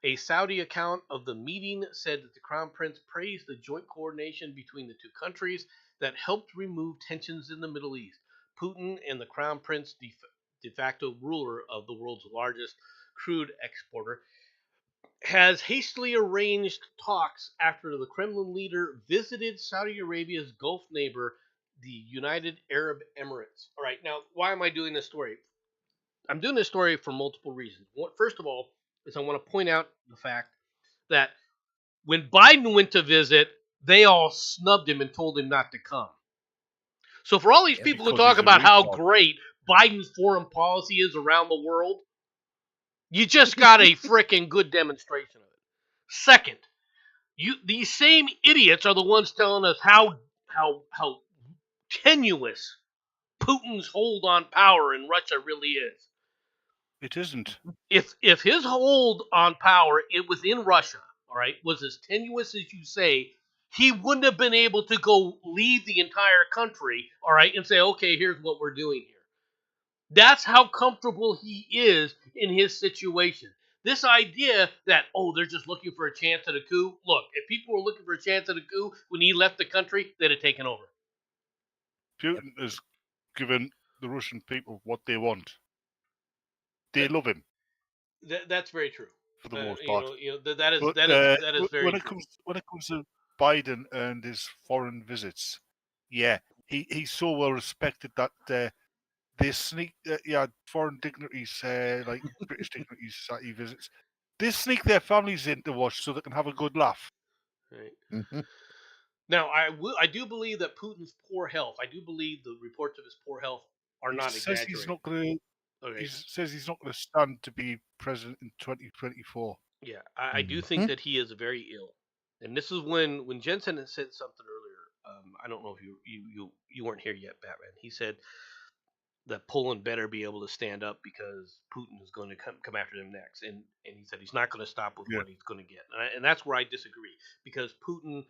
A Saudi account of the meeting said that the Crown Prince praised the joint coordination between the two countries that helped remove tensions in the Middle East. Putin and the Crown Prince, de facto ruler of the world's largest crude exporter, has hastily arranged talks after the Kremlin leader visited Saudi Arabia's Gulf neighbor, the United Arab Emirates. All right, now, why am I doing this story? I'm doing this story for multiple reasons. First of all, is I want to point out the fact that when Biden went to visit, they all snubbed him and told him not to come. So for all these people who because talk he's a about how retard. great Biden's foreign policy is around the world, you just got a freaking good demonstration of it. Second, these same idiots are the ones telling us how tenuous Putin's hold on power in Russia really is. It isn't. If his hold on power within Russia, all right, was as tenuous as you say, he wouldn't have been able to go leave the entire country, all right, and say, okay, here's what we're doing here. That's how comfortable he is in his situation. This idea that, they're just looking for a chance at a coup. Look, if people were looking for a chance at a coup when he left the country, they'd have taken over. Putin has given the Russian people what they want. They love him. That's very true. For the most part. That is very true. When it comes to Biden and his foreign visits, yeah, he's so well respected that they sneak foreign dignitaries like British dignitaries that he visits. They sneak their families in to watch so they can have a good laugh. Right. Mm-hmm. Now, I do believe that Putin's poor health. I do believe the reports of his poor health are not exaggerated. He says he's not going to stand to be president in 2024. Yeah, I do think that he is very ill, and this is when Jensen had said something earlier. I don't know if you weren't here yet, Batman. He said that Poland better be able to stand up because Putin is going to come after them next, and he said he's not going to stop with what he's going to get, and that's where I disagree because Putin.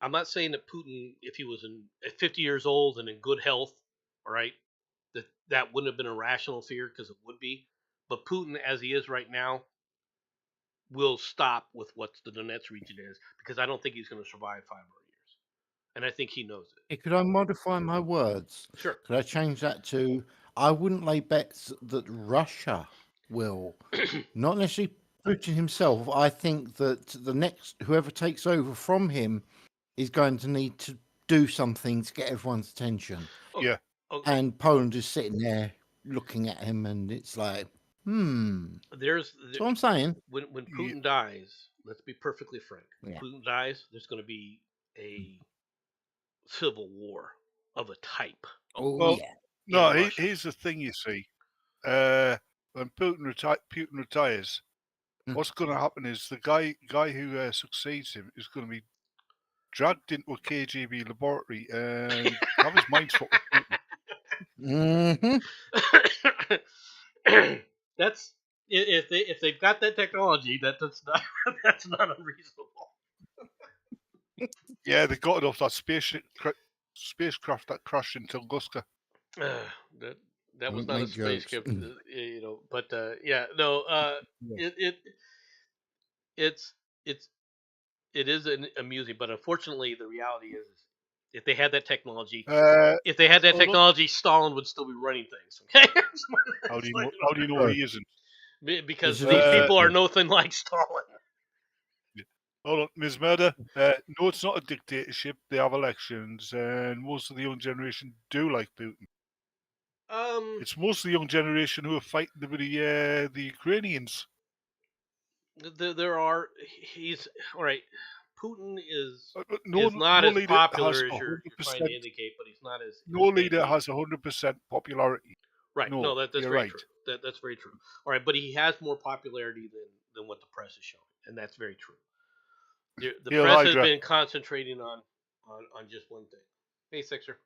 I'm not saying that Putin, if he was at 50 years old and in good health, all right, that wouldn't have been a rational fear because it would be. But Putin, as he is right now, will stop with what the Donetsk region is because I don't think he's going to survive 5 more years, and I think he knows it. Could I modify my words? Sure. Could I change that to I wouldn't lay bets that Russia will, not necessarily Putin himself. I think that the next whoever takes over from him is going to need to do something to get everyone's attention. Okay. Yeah. Okay. And Poland is sitting there looking at him, and it's like, There's that's what I'm saying. When Putin dies, let's be perfectly frank. When Yeah. Putin dies, there's going to be a civil war of a type. Well, no, here's the thing. You see, when Putin retires, what's going to happen is the guy who succeeds him is going to be dragged into a KGB laboratory and have his mind fucked. Mm-hmm. That's if they've got that technology, that's not that's not unreasonable. Yeah, they got it off that spacecraft that crashed in Tunguska. that that was Don't not a make spaceship, jokes. But yeah, no, Yeah. it's it's it is amusing, but unfortunately, the reality is, if they had that technology, Hold on. Stalin would still be running things. Okay, How do you know he isn't? because This is these the people are future. nothing like Stalin. Hold on, Ms. Murder. No, it's not a dictatorship. They have elections, and most of the young generation do like Putin. It's most of the young generation who are fighting the Ukrainians. There are he's all right. Putin is No not as leader has popular as you're trying 100%. to indicate, but he's not as No leader insanely has 100% popularity. right. No, No, that's you're very right. true. That's very true. All right, but he has more popularity than what the press is showing, and that's very true. The Hail press has Hydra. been concentrating on just one thing. Hey, Sixer.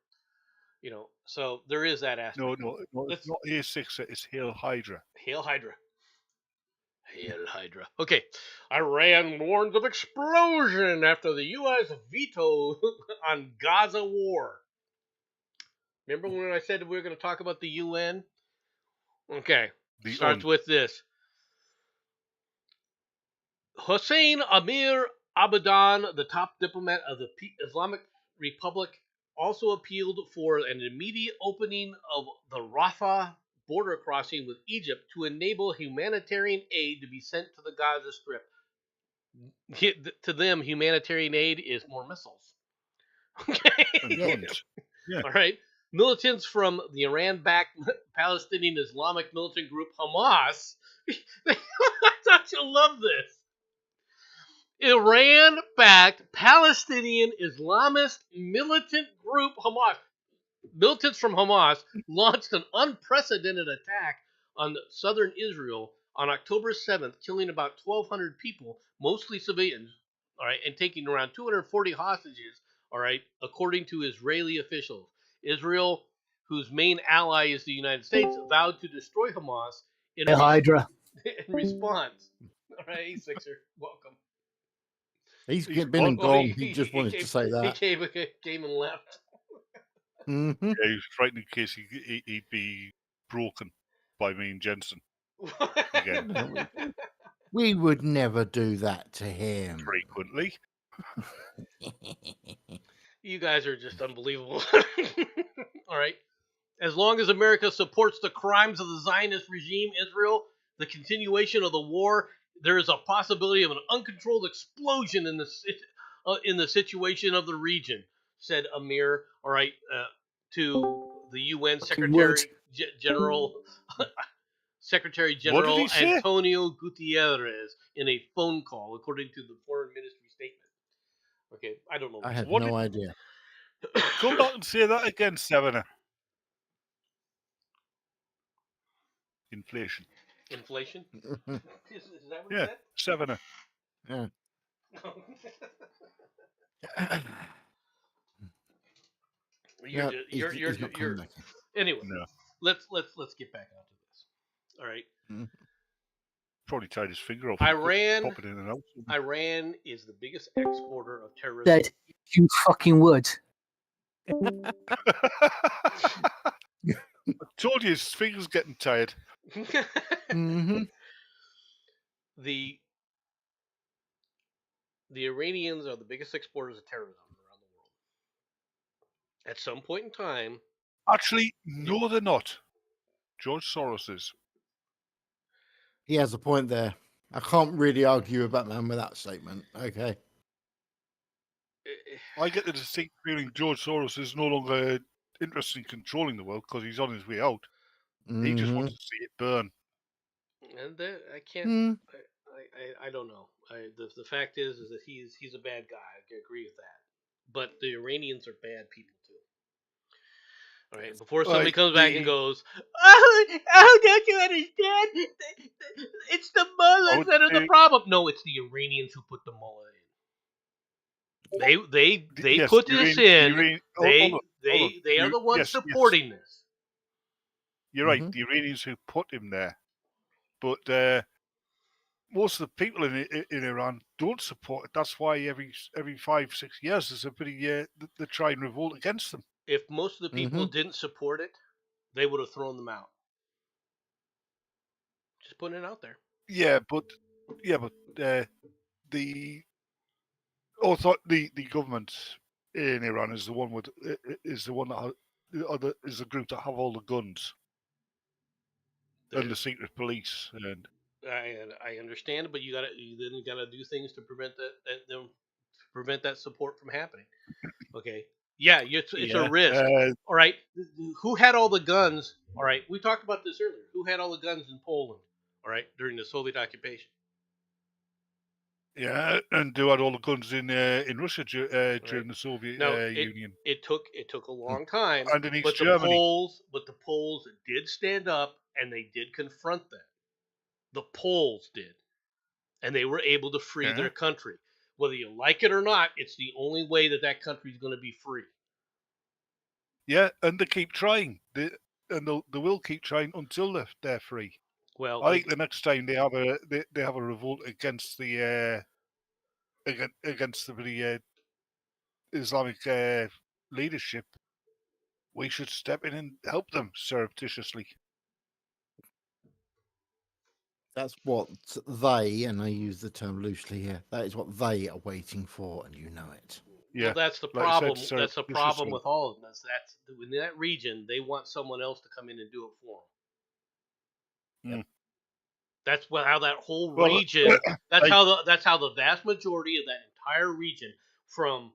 So there is that aspect. No, it's not A6. It's Hail Hydra. Hail Hydra. Hail Hydra. Okay. Iran warns of explosion after the U.S. veto on Gaza war. Remember when I said we were going to talk about the UN? Okay. The Starts with this. Hossein Amir Abadan, the top diplomat of the Islamic Republic, also appealed for an immediate opening of the Rafah border crossing with Egypt to enable humanitarian aid to be sent to the Gaza Strip. To them, humanitarian aid is more missiles. Okay. and Yeah. guns. Yeah. All right. Militants from the Iran-backed Palestinian Islamic militant group Hamas. Don't you love this? Iran-backed Palestinian Islamist militant group Hamas. Militants from Hamas launched an unprecedented attack on southern Israel on October 7th, killing about 1,200 people, mostly civilians, all right, and taking around 240 hostages, all right, according to Israeli officials. Israel, whose main ally is the United States, vowed to destroy Hamas in, Hydra. in response. All right, hey, Sixer, welcome. He's He's been and Well, gone. He just wanted to say He that. came and left. Mm-hmm. Yeah, he was frightened in case he'd be broken by me and Jensen again. We would never do that to him. Frequently. You guys are just unbelievable. All right. As long as America supports the crimes of the Zionist regime, Israel, the continuation of the war, there is a possibility of an uncontrolled explosion in the situation of the region, said Amir. All right, to the UN Word. Secretary What did he General say? Antonio Gutierrez in a phone call, according to the Foreign Ministry statement. Okay, I don't know. I had What no idea. Come back and say that again, Sevener. Inflation. Inflation? Is that what Yeah, Sevener. Yeah. you're, No, you're, he's you're, not you're, coming back. anyway, No. let's get back onto this. All right. Probably tied his finger off. Iran Pop it in and out. Iran is the biggest exporter of terrorism. Dead. You fucking would. I told you his finger's getting tired. Mm-hmm. The Iranians are the biggest exporters of terrorism around the world. At some point in time, Actually, no, they're not. George Soros is. He has a point there. I can't really argue about man with that statement. Okay. I get the distinct feeling George Soros is no longer interested in controlling the world because he's on his way out. He just wants to see it burn. And I can't. Mm. I don't know. The fact is that he's a bad guy. I agree with that. But the Iranians are bad people too. All right. Before somebody comes back and goes, "Oh, don't you understand? It's the mullahs that are the problem." No, it's the Iranians who put the mullah in. They Yes, put this in. hold on, hold on. They are the ones Yes, yes, supporting this. you're right. Mm-hmm. The Iranians who put him there, but most of the people in Iran don't support it. That's why every 5 6 years there's a pretty they try and revolt against them. If most of the people Mm-hmm. didn't support it, they would have thrown them out. Just putting it out there. Yeah, but the the government in Iran is the one with is the one that is the group that have all the guns and the secret police and I understand, but you gotta do things to prevent prevent that support from happening. Okay, yeah, it's a yeah. risk. All right, who had all the guns? All right, we talked about this earlier. Who had all the guns in Poland? All right, during the Soviet occupation. Yeah, and they had all the guns in Russia during the Soviet Now Union it took a long time, and in East Germany. But the Poles did stand up and they did confront that. The Poles did, and they were able to free Yeah, their country. Whether you like it or not, it's the only way that that country is going to be free. yeah, and they keep trying. They will keep trying until they're free. Well, I think the next time they have a revolt against the against the Islamic leadership, we should step in and help them surreptitiously. That's what they, and I use the term loosely here, that is what they are waiting for, and you know it. well, Yeah, that's the like I said, problem. That's the problem surreptitiously. with all of them. That's in that region. They want someone else to come in and do it for them. Mm. That's how that whole Well, region. I That's how the vast majority of that entire region, from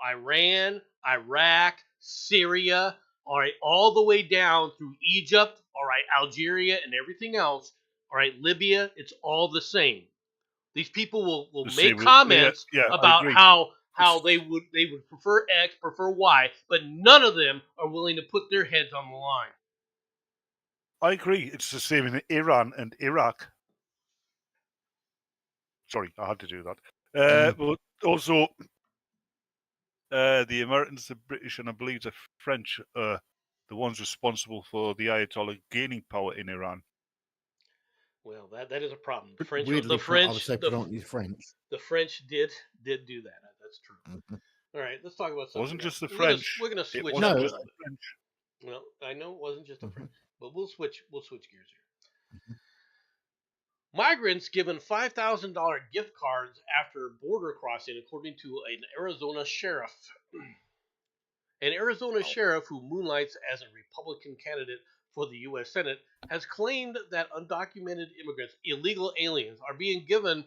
Iran, Iraq, Syria, all right, all the way down through Egypt, all right, Algeria, and everything else, all right, Libya. It's all the same. These people will the make same. Yeah, comments yeah, I about agree. how It's, they would prefer X, prefer Y, but none of them are willing to put their heads on the line. I agree. It's the same in Iran and Iraq. Sorry, I had to do that. But also, the Americans, the British, and I believe the French are the ones responsible for the Ayatollah gaining power in Iran. Well, that is a problem. Weirdly, I would say predominantly French. The French did do that. That's true. Mhm. All right, let's talk about It wasn't something else. just the French. We're gonna It switch wasn't up a No, just little the bit. French. Well, I know it wasn't just the Mhm. French, but we'll switch gears here. Migrants given $5,000 gift cards after border crossing, according to an Arizona sheriff. An Arizona sheriff who moonlights as a Republican candidate for the U.S. Senate has claimed that undocumented immigrants, illegal aliens, are being given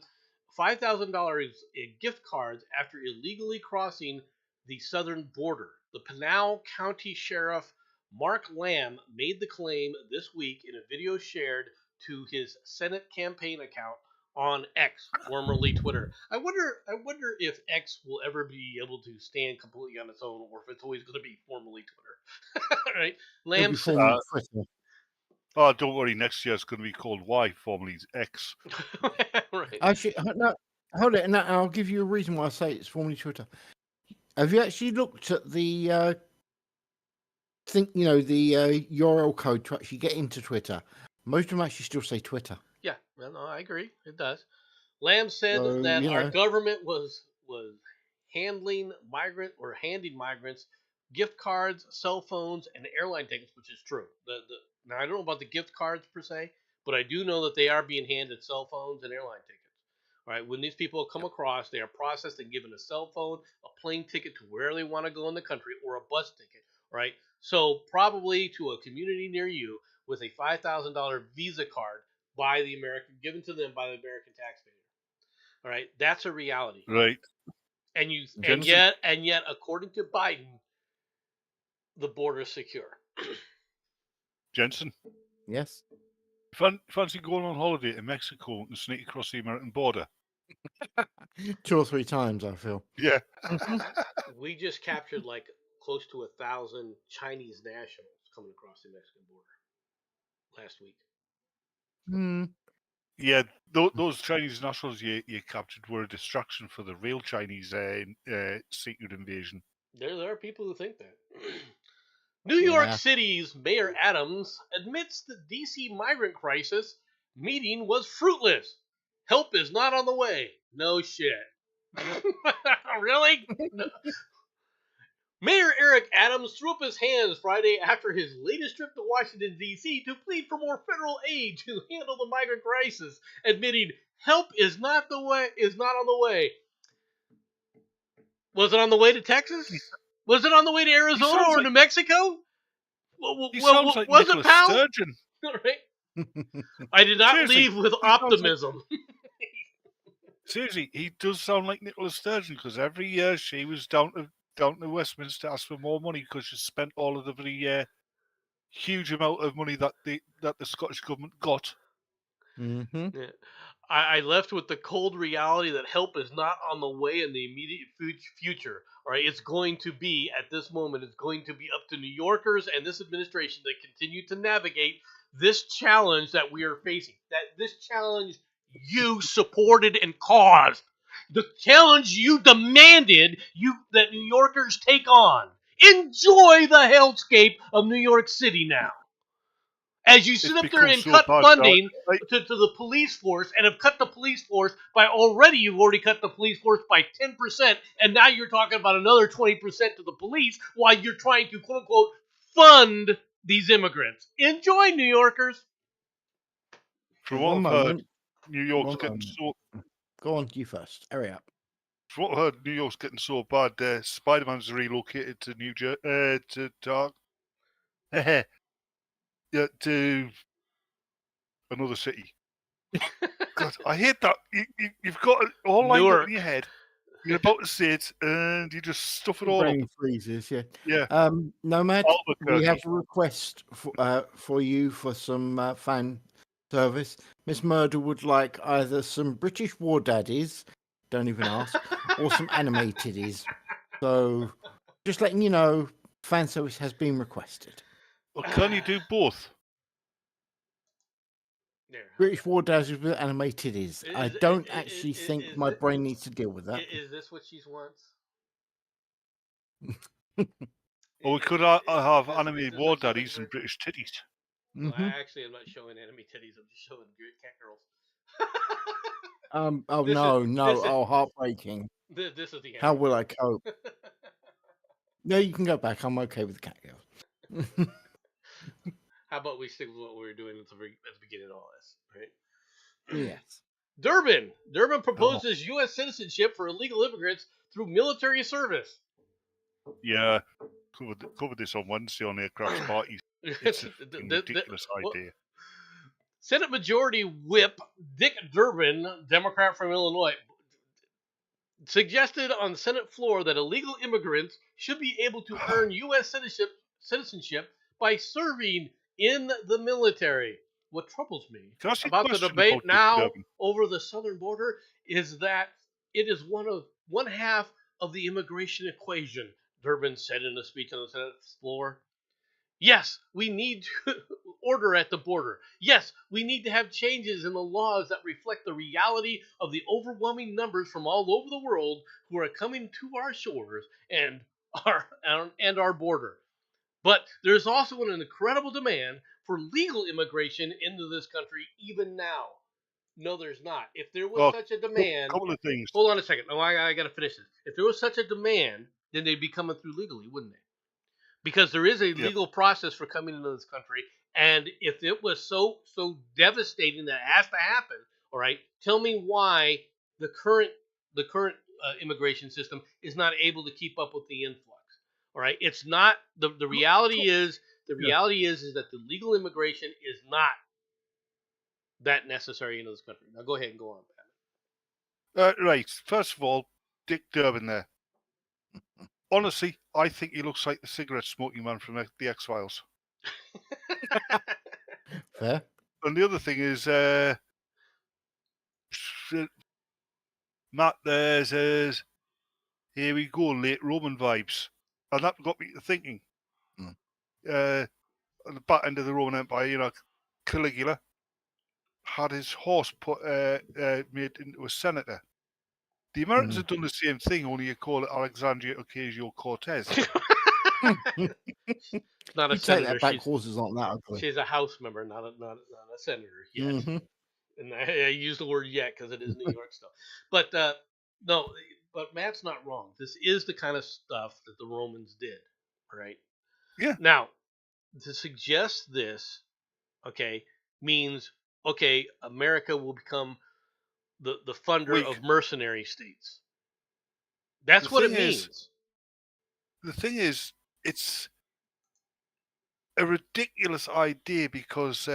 $5,000 in gift cards after illegally crossing the southern border. The Pinal County Sheriff Mark Lamb made the claim this week in a video shared to his Senate campaign account on X, formerly Twitter. I wonder if X will ever be able to stand completely on its own, or if it's always going to be formerly Twitter. All right, it'll be Lamb said. formerly Twitter. Oh, don't worry. Next year it's going to be called Y, formerly X. Right. Actually, no, hold it, and I'll give you a reason why I say it's formerly Twitter. Have you actually looked at the the URL code to actually get into Twitter? Most of them actually still say Twitter. Yeah, well, no, I agree. It does. Lamb said So, that our government was handing migrants gift cards, cell phones, and airline tickets, which is true. Now I don't know about the gift cards per se, but I do know that they are being handed cell phones and airline tickets. All right, when these people come across, they are processed and given a cell phone, a plane ticket to where they want to go in the country, or a bus ticket. All right, so probably to a community near you with a $5,000 Visa card given to them by the American taxpayer. All right, that's a reality. Right. Jensen, And yet, according to Biden, the border is secure. Jensen, yes. fancy going on holiday to Mexico and sneak across the American border? 2 or 3 times, I feel. Yeah. We just captured like close to 1,000 Chinese nationals coming across the Mexican border last week. Hmm. Yeah, those Chinese nationals you captured were a distraction for the real Chinese secret invasion. There are people who think that. New York Yeah. City's Mayor Adams admits the DC migrant crisis meeting was fruitless. Help is not on the way. No shit. Really? No. Mayor Eric Adams threw up his hands Friday after his latest trip to Washington, D.C. to plead for more federal aid to handle the migrant crisis, admitting help is not on the way. Was it on the way to Texas? Was it on the way to Arizona or New Mexico? He sounds like Was it, Nicholas pal? Sturgeon. Right? I did not Seriously, leave with he sounds like- optimism. Seriously, he does sound like Nicholas Sturgeon because every year she was down to Westminster to ask for more money because she spent all of the very huge amount of money that the Scottish government got. Mm-hmm. Yeah. I left with the cold reality that help is not on the way in the immediate future. All right, it's going to be at this moment. It's going to be up to New Yorkers and this administration to continue to navigate this challenge that we are facing. That this challenge you supported and caused, the challenge you demanded that New Yorkers take on. Enjoy the hellscape of New York City now. As you sit up there and cut funding to the police force and have cut the police force by you've already cut the police force by 10%, and now you're talking about another 20% to the police while you're trying to, quote unquote, fund these immigrants. Enjoy, New Yorkers. From what I've heard, New York's getting so... Go on, you first. Hurry up. From what I heard, New York's getting so bad, Spider-Man's relocated to New Jersey, to another city. God, I hate that. You've got it all lined up in your head. You're about to say it, and you just stuff it all brain up. freezes, yeah. Yeah. Nomad, we have a request for you for some fan service. Miss Murder would like either some British war daddies, don't even ask, or some animatedies. So, just letting you know, fan service has been requested. Well, can you do both? British war daddies with animatedies. I don't actually think my brain needs to deal with that. Is this what she wants? Or we could have animated war daddies and British titties. Well, actually, I'm not showing anime titties. I'm just showing cat girls. Heartbreaking. This is the How will I cope? No, you can go back. I'm okay with the cat girls. How about we stick with what we were doing at the beginning of all this, right? Yes. Durban proposes U.S. citizenship for illegal immigrants through military service. Yeah, covered this on Wednesday on Aircraft Parties. It's a ridiculous idea. Senate Majority Whip Dick Durbin, Democrat from Illinois, suggested on the Senate floor that illegal immigrants should be able to earn U.S. citizenship by serving in the military. What troubles me about the debate now over the southern border is that it is one half of the immigration equation, Durbin said in a speech on the Senate floor. Yes, we need order at the border. Yes, we need to have changes in the laws that reflect the reality of the overwhelming numbers from all over the world who are coming to our shores and our border. But there's also an incredible demand for legal immigration into this country even now. No, there's not. If there was such a demand... couple of things. Hold on a second. Oh, I got to finish this. If there was such a demand, then they'd be coming through legally, wouldn't they? Because there is a legal process for coming into this country, and if it was so devastating that it has to happen, all right, tell me why the current immigration system is not able to keep up with the influx. All right, it's not the reality is that the legal immigration is not that necessary into this country. Now go ahead and go on, Pat. Right, first of all, Dick Durbin there. Honestly, I think he looks like the cigarette smoking man from the X-Files. Fair. And the other thing is, Matt there says, here we go, late Roman vibes. And that got me to thinking. At the back end of the Roman Empire, Caligula. had his horse made into a senator. The Americans have done the same thing, only you call it Alexandria Ocasio-Cortez. Not a You take senator. that back, horses aren't that ugly. She's a House member, not a senator yet. Mhm. And I use the word yet because it is New York still. But no, but Matt's not wrong. This is the kind of stuff that the Romans did, right? Yeah. Now, to suggest this, okay, means okay, America will become the funder Weak. of mercenary states. That's what it means. The thing is, it's a ridiculous idea because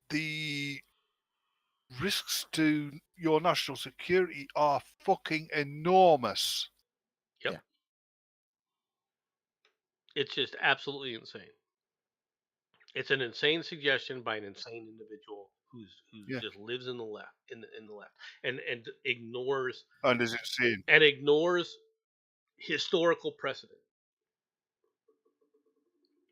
the risks to your national security are fucking enormous. Yep. Yeah. It's just absolutely insane. It's an insane suggestion by an insane individual who just lives in the left in the left and ignores And is insane. historical precedent.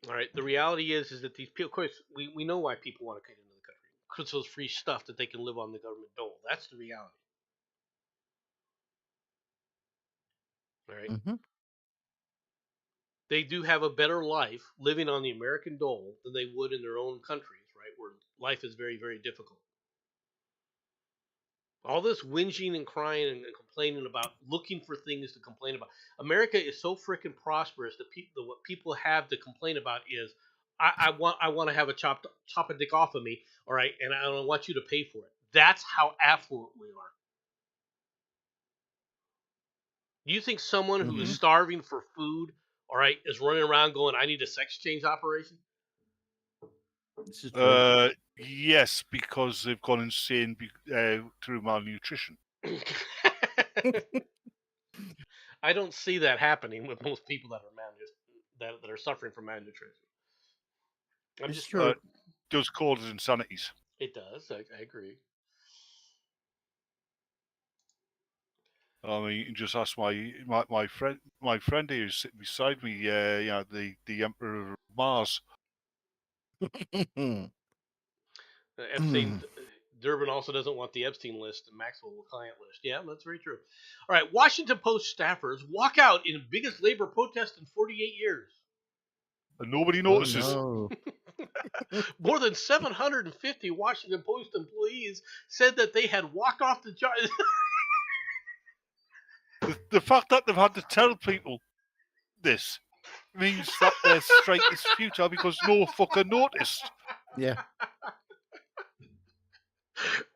All right. The reality is that these people, of course, we know why people want to get into the country because those free stuff that they can live on the government dole. That's the reality. All right. Mm-hmm. They do have a better life living on the American dole than they would in their own countries, right, where life is very, very difficult. All this whinging and crying and complaining about looking for things to complain about. America is so freaking prosperous that what people have to complain about is I want to have chop a dick off of me, all right, and I don't want you to pay for it. That's how affluent we are. Do you think someone who is starving for food, all right, is running around going, "I need a sex change operation"? This is true. Yes, because they've gone insane through malnutrition. I don't see that happening with most people that are suffering from malnutrition. It's true. Does cause insanities. It does. I agree. I mean, you can just ask my friend here who's sitting beside me. The Emperor of Mars. Epstein. Durbin also doesn't want the Epstein list and Maxwell the client list. Yeah, that's very true. All right, Washington Post staffers walk out in biggest labor protest in 48 years. And nobody notices. Oh, no. More than 750 Washington Post employees said that they had walked off the job. The fact that they've had to tell people this means that their strike is futile because no fucker noticed. Yeah.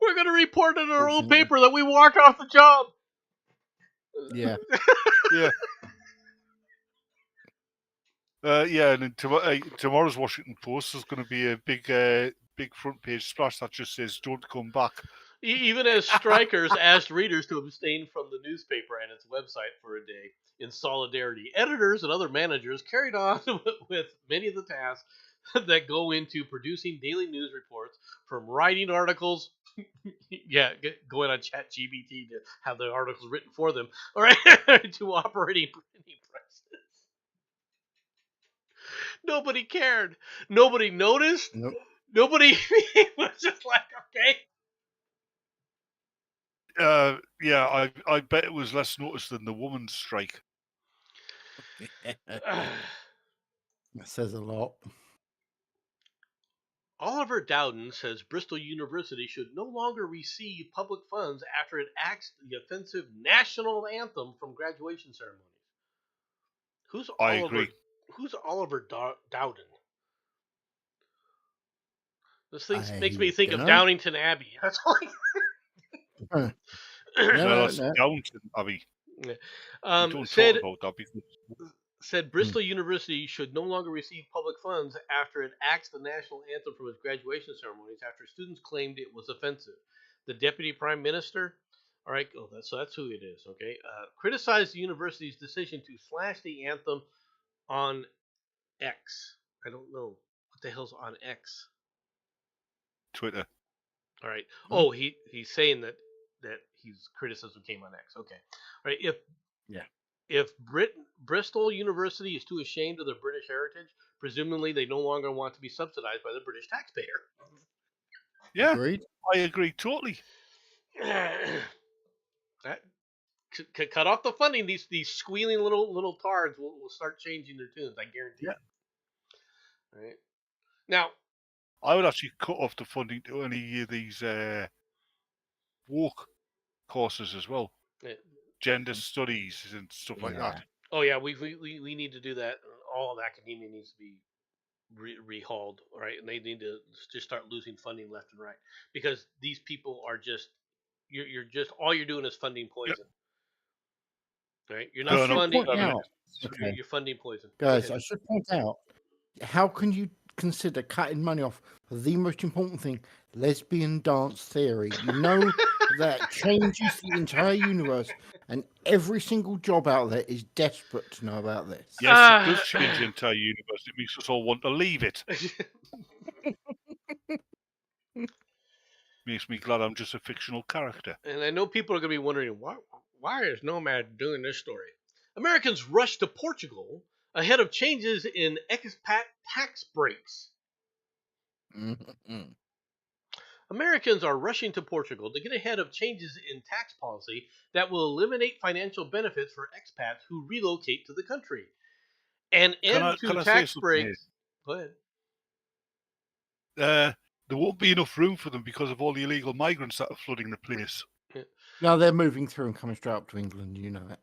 We're going to report in our own paper that we walked off the job. Yeah. Yeah. And in tomorrow's Washington Post, there's going to be a big front page splash that just says, "Don't come back." Even as strikers asked readers to abstain from the newspaper and its website for a day in solidarity, editors and other managers carried on with many of the tasks that go into producing daily news reports, from writing articles, going on ChatGPT to have the articles written for them, all right, to operating printing presses. Nobody cared. Nobody noticed. Nope. Nobody was just like, okay. I bet it was less noticed than the woman's strike. That says a lot. Oliver Dowden says Bristol University should no longer receive public funds after it axed the offensive national anthem from graduation ceremonies. I agree. Who's Oliver Dowden? This thing makes me think of Downington Abbey. That's all. That's Downton Abbey. Don't talk about that because said Bristol University should no longer receive public funds after it axed the national anthem from its graduation ceremonies after students claimed it was offensive. The deputy prime minister, all right, that's who it is, okay, criticized the university's decision to slash the anthem on X. I don't know what the hell's on X. Twitter. All right. Oh, he's saying that his criticism came on X. Okay. All right. If Bristol University is too ashamed of their British heritage, presumably they no longer want to be subsidized by the British taxpayer. Yeah, Agreed. I agree totally. That cut off the funding. These squealing little tards will start changing their tunes. I guarantee Yeah. it. All right. Now, I would actually cut off the funding to any of these woke courses as well. Gender studies and stuff like that. oh yeah, we need to do that. All of academia needs to be rehauled, right? And they need to just start losing funding left and right because these people are just you're just all you're doing is funding poison. Right? You're not I should funding. point out, You're funding poison, guys. I should point out, how can you consider cutting money off for the most important thing, lesbian dance theory? You know that changes the entire universe, and every single job out there is desperate to know about this. Yes, it does change the entire universe. It makes us all want to leave it. Makes me glad I'm just a fictional character. And I know people are going to be wondering, why is Nomad doing this story? Americans rush to Portugal ahead of changes in expat tax breaks. Americans are rushing to Portugal to get ahead of changes in tax policy that will eliminate financial benefits for expats who relocate to the country. And end to tax breaks. Go ahead. There won't be enough room for them because of all the illegal migrants that are flooding the place. No, they're moving through and coming straight up to England. You know that.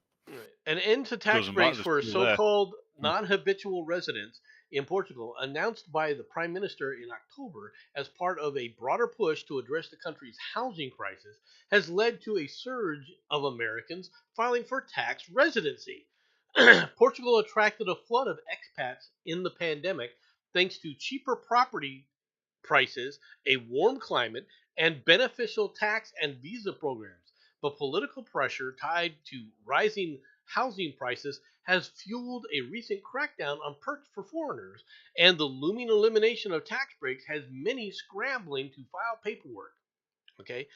An end to tax breaks for so-called non-habitual residents in Portugal, announced by the Prime Minister in October as part of a broader push to address the country's housing crisis, has led to a surge of Americans filing for tax residency. Portugal attracted a flood of expats in the pandemic thanks to cheaper property prices, a warm climate, and beneficial tax and visa programs. But political pressure tied to rising housing prices has fueled a recent crackdown on perks for foreigners, and the looming elimination of tax breaks has many scrambling to file paperwork. Okay,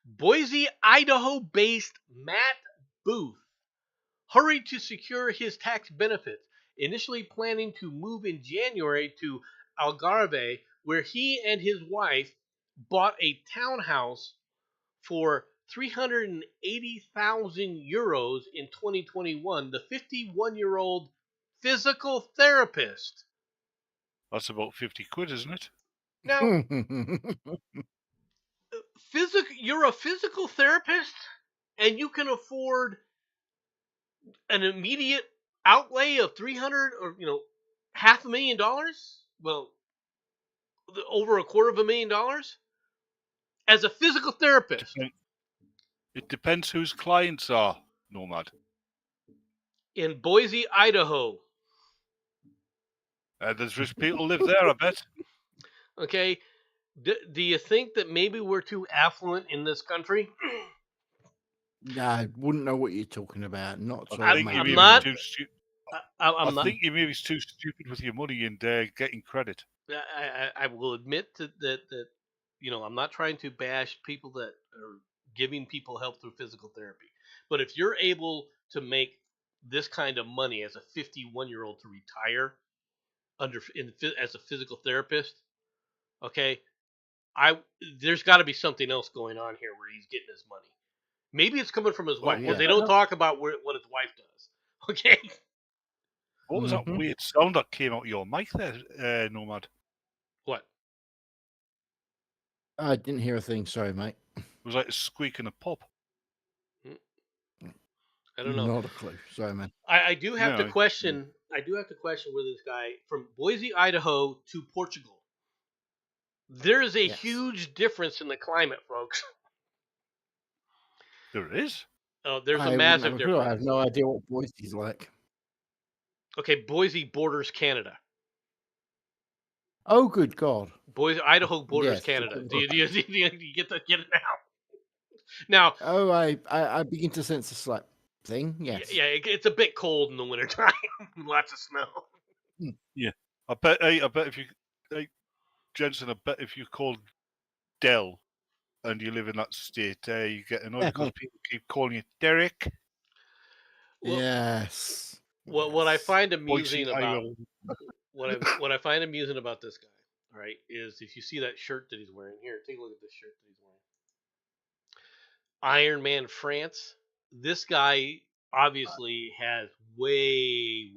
Boise, Idaho-based Matt Booth hurried to secure his tax benefits, initially planning to move in January to Algarve, where he and his wife bought a townhouse for 380,000 euros in 2021. The 51-year-old physical therapist. That's about 50 quid, isn't it? Now, you're a physical therapist and you can afford an immediate outlay of 300 or $500,000. Well, over $250,000 as a physical therapist. It depends whose clients are, Nomad. In Boise, Idaho. There's rich people live there, I bet. Okay. Do you think that maybe we're too affluent in this country? I wouldn't know what you're talking about. Not so. I think I'm you not. Too I think you may be too stupid with your money and getting credit. I will admit that I'm not trying to bash people that are giving people help through physical therapy. But if you're able to make this kind of money as a 51-year-old to retire as a physical therapist, okay, there's got to be something else going on here where he's getting his money. Maybe it's coming from his wife because they don't talk about what his wife does. Okay. What was that weird sound that came out of your mic there, Nomad? What? I didn't hear a thing. Sorry, mate. It was like a squeak and a pop. I don't know. Not a clue. Sorry, man. I do have to question. I do have to question where this guy from Boise, Idaho to Portugal. There is a huge difference in the climate, folks. There is? Oh, there's a massive difference. I have no idea what Boise's like. Okay, Boise borders Canada. Oh, good God. Boise, Idaho borders Canada. Do you get it now? Oh, I begin to sense a slight thing. Yes. Yeah, it's a bit cold in the wintertime. Lots of snow. Yeah. I bet if you, Jensen, if you called Dell and you live in that state, you get annoyed because people keep calling you Derek. Well, yes. What I find amusing about what I find amusing about this guy, all right, is if you see that shirt that he's wearing here, take a look at this shirt that he's wearing. Iron Man France. This guy obviously has way,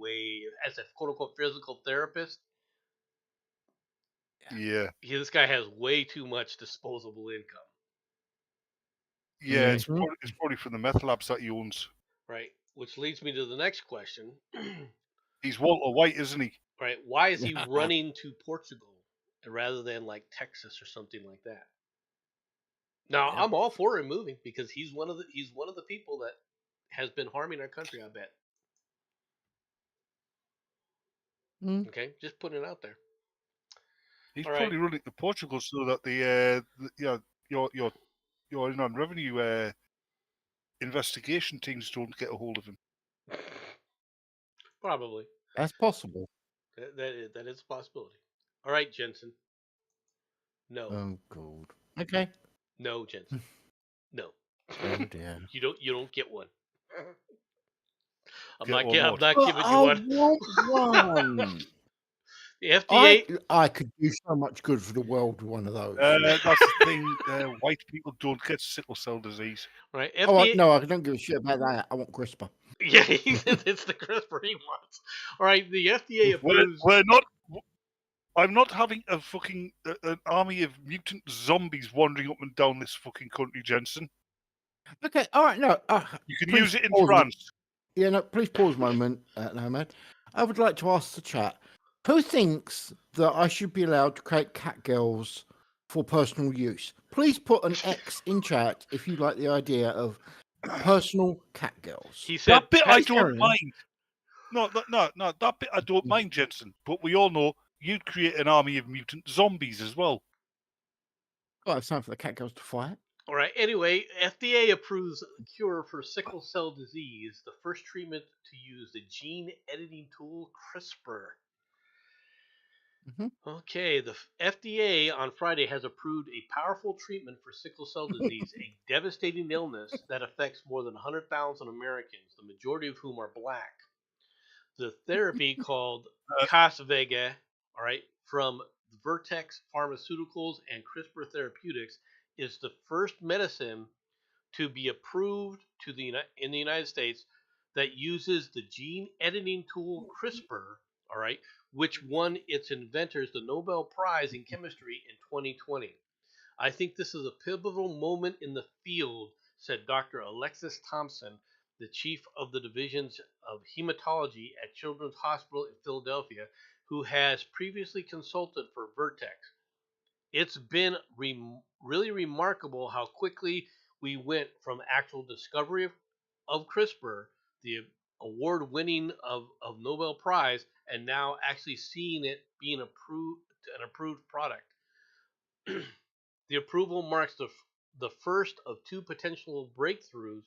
as a quote unquote physical therapist, Yeah. this guy has way too much disposable income. Yeah, Mhm. it's probably from the meth labs that he owns. Right. Which leads me to the next question. He's Walter White, isn't he? Right. Why is he running to Portugal rather than like Texas or something like that? Now, Yep. I'm all for him moving because he's one of the people that has been harming our country, I bet. Mm. Okay? Just putting it out there. He's All probably right. running to Portugal so that the your Inland Revenue investigation teams don't get a hold of him. Probably. That's possible. That is a possibility. All right, Jensen. No. Oh God. Okay. No, Jensen. No. Oh dear. You don't get one. I'm Get not one what? giving you I one. want one. The FDA. I could do so much good for the world with one of those. That's the thing. White people don't get sickle cell disease. Right. Oh FDA. no, I don't give a shit about that. I want CRISPR. Yeah, it's the CRISPR he wants. All right. The FDA approves. We're not. I'm not having a fucking an army of mutant zombies wandering up and down this fucking country, Jensen. Okay. All right. No. You can please use it in pause France. Yeah. No. Please pause a moment, Nomad. I would like to ask the chat: who thinks that I should be allowed to create cat girls for personal use? Please put an X in chat if you like the idea of personal cat girls. He said. That bit I Hey, don't Karen. mind. No. That bit I don't mind, Jensen. But we all know you'd create an army of mutant zombies as well. Oh, it's time for the cat girls to fight. All right. Anyway, FDA approves a cure for sickle cell disease, the first treatment to use the gene editing tool CRISPR. Mhm. Okay, the FDA on Friday has approved a powerful treatment for sickle cell disease, a devastating illness that affects more than 100,000 Americans, the majority of whom are black. The therapy called Casvega, all right, from Vertex Pharmaceuticals and CRISPR Therapeutics, is the first medicine to be approved in the United States that uses the gene editing tool CRISPR, all right, which won its inventors the Nobel Prize in Chemistry in 2020. I think this is a pivotal moment in the field, said Dr. Alexis Thompson, the chief of the divisions of hematology at Children's Hospital in Philadelphia, who has previously consulted for Vertex. It's been really remarkable how quickly we went from actual discovery of CRISPR, the award winning of Nobel Prize, and now actually seeing it being an approved product. The approval marks the first of two potential breakthroughs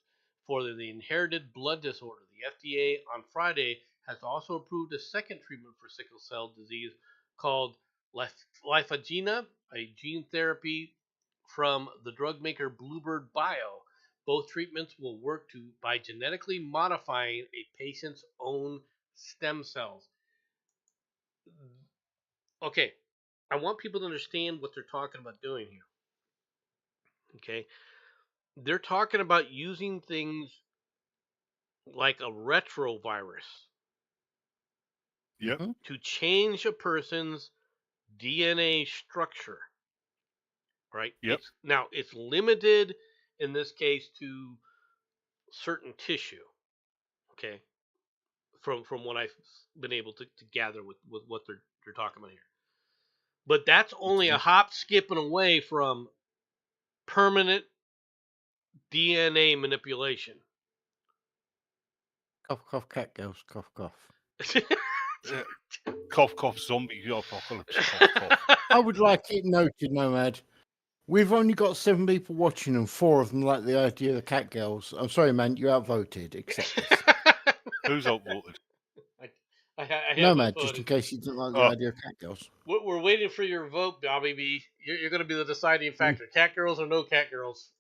for the inherited blood disorder. The FDA on Friday has also approved a second treatment for sickle cell disease called Lifagina, a gene therapy from the drug maker Bluebird Bio. Both treatments will work by genetically modifying a patient's own stem cells. Okay, I want people to understand what they're talking about doing here. Okay, they're talking about using things like a retrovirus Yep. Mhm. to change a person's DNA structure. Right? Yep. It's limited in this case to certain tissue. Okay, from what I've been able to gather with what they're talking about here. But that's only a Okay. hop, skipping away from permanent DNA manipulation. Cough, cough, cat girls. Cough, cough. Cough, cough, zombie apocalypse. Cough, cough. I would like it noted, Nomad. We've only got 7 people watching, and 4 of them like the idea of the cat girls. I'm sorry, man. You outvoted. Accept this. Who's outvoted? I have Nomad, voted. just in case you didn't like the Oh. idea of cat girls. We're waiting for your vote, Bobby B. You're going to be the deciding factor. Cat girls or no cat girls?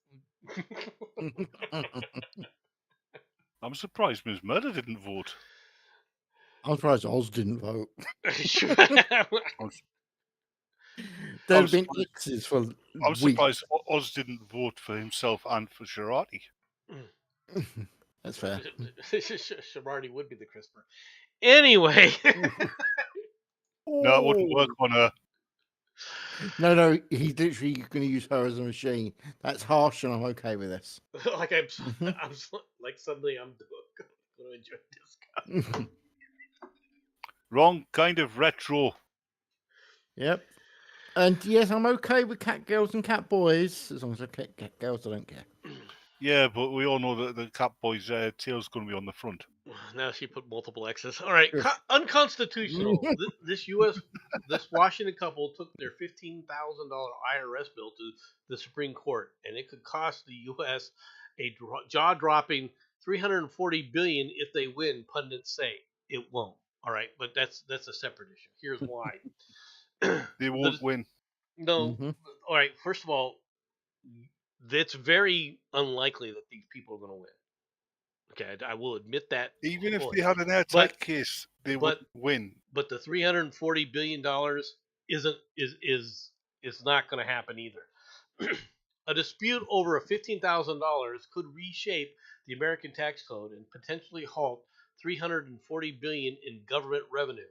I'm surprised Ms. Murder didn't vote. I'm surprised Oz didn't vote. There'd I'm have been surprised, X's for I'm weeks. surprised Oz didn't vote for himself and for Girardi. That's fair. Sharardi would be the CRISPR. Anyway, No, it wouldn't work on her. No, he's literally going to use her as a machine. That's harsh, and I'm okay with this. like I'm like suddenly I'm going to enjoy disco. Wrong kind of retro. Yep. And yes, I'm okay with cat girls and cat boys, as long as I cat girls, I don't care. Yeah, but we all know that the Catboy's tail's going to be on the front. Now she put multiple X's. All right, Sure. unconstitutional. This Washington couple took their $15,000 IRS bill to the Supreme Court, and it could cost the U.S. a jaw-dropping $340 billion if they win. Pundits say it won't. All right, but that's a separate issue. Here's why. They won't win. No. Mhm. All right. First of all, it's very unlikely that these people are going to win. Okay, I will admit that. Even if fully. they had an airtight case, they but- wouldn't win. But the $340 billion is not going to happen either. A dispute over $15,000 could reshape the American tax code and potentially halt $340 billion in government revenue.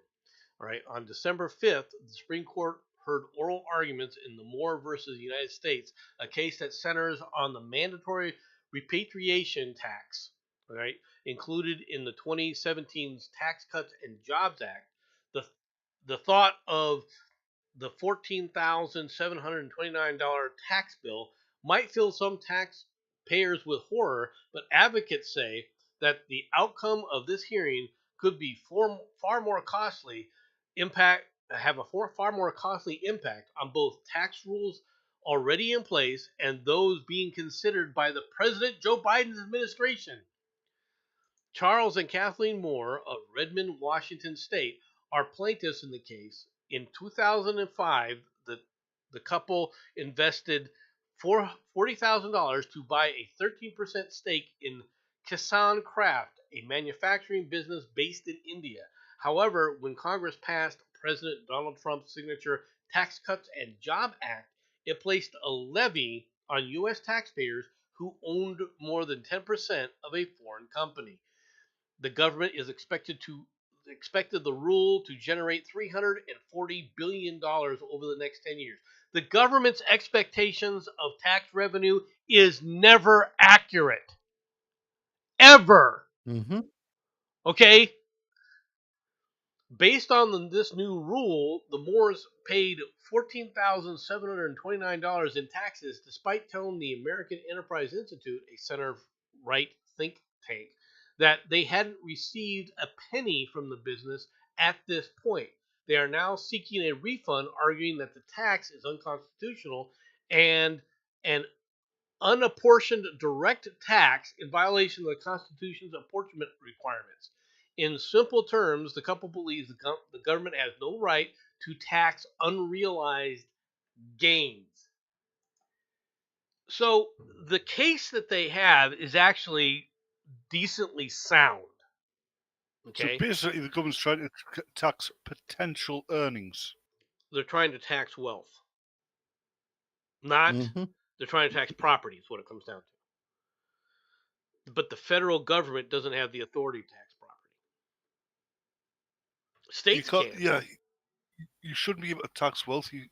All right, on December 5th, the Supreme Court heard oral arguments in the Moore versus United States, a case that centers on the mandatory repatriation tax, all right, included in the 2017 Tax Cuts and Jobs Act. The the thought of the $14,729 tax bill might fill some taxpayers with horror, but advocates say that the outcome of this hearing could be far more costly have a far more costly impact on both tax rules already in place and those being considered by the President Joe Biden's administration. Charles and Kathleen Moore of Redmond, Washington State, are plaintiffs in the case. In 2005, the couple invested $40,000 to buy a 13% stake in Kisan Craft, a manufacturing business based in India. However, when Congress passed President Donald Trump's signature Tax Cuts and Job Act, it placed a levy on U.S. taxpayers who owned more than 10% of a foreign company. The government is expected the rule to generate $340 billion over the next 10 years. The government's expectations of tax revenue is never accurate. Ever. Mm-hmm. Okay? Based on this new rule, the Moores paid $14,729 in taxes, despite telling the American Enterprise Institute, a center-right think tank, that they hadn't received a penny from the business at this point. They are now seeking a refund, arguing that the tax is unconstitutional and an unapportioned direct tax in violation of the Constitution's apportionment requirements. In simple terms, the couple believes the government has no right to tax unrealized gains. So the case that they have is actually decently sound. Okay? So basically, the government's trying to tax potential earnings. They're trying to tax wealth. Not, Mm-hmm. they're trying to tax property, is what it comes down to. But the federal government doesn't have the authority to tax property. States can. Yeah, you shouldn't be able to tax wealth. You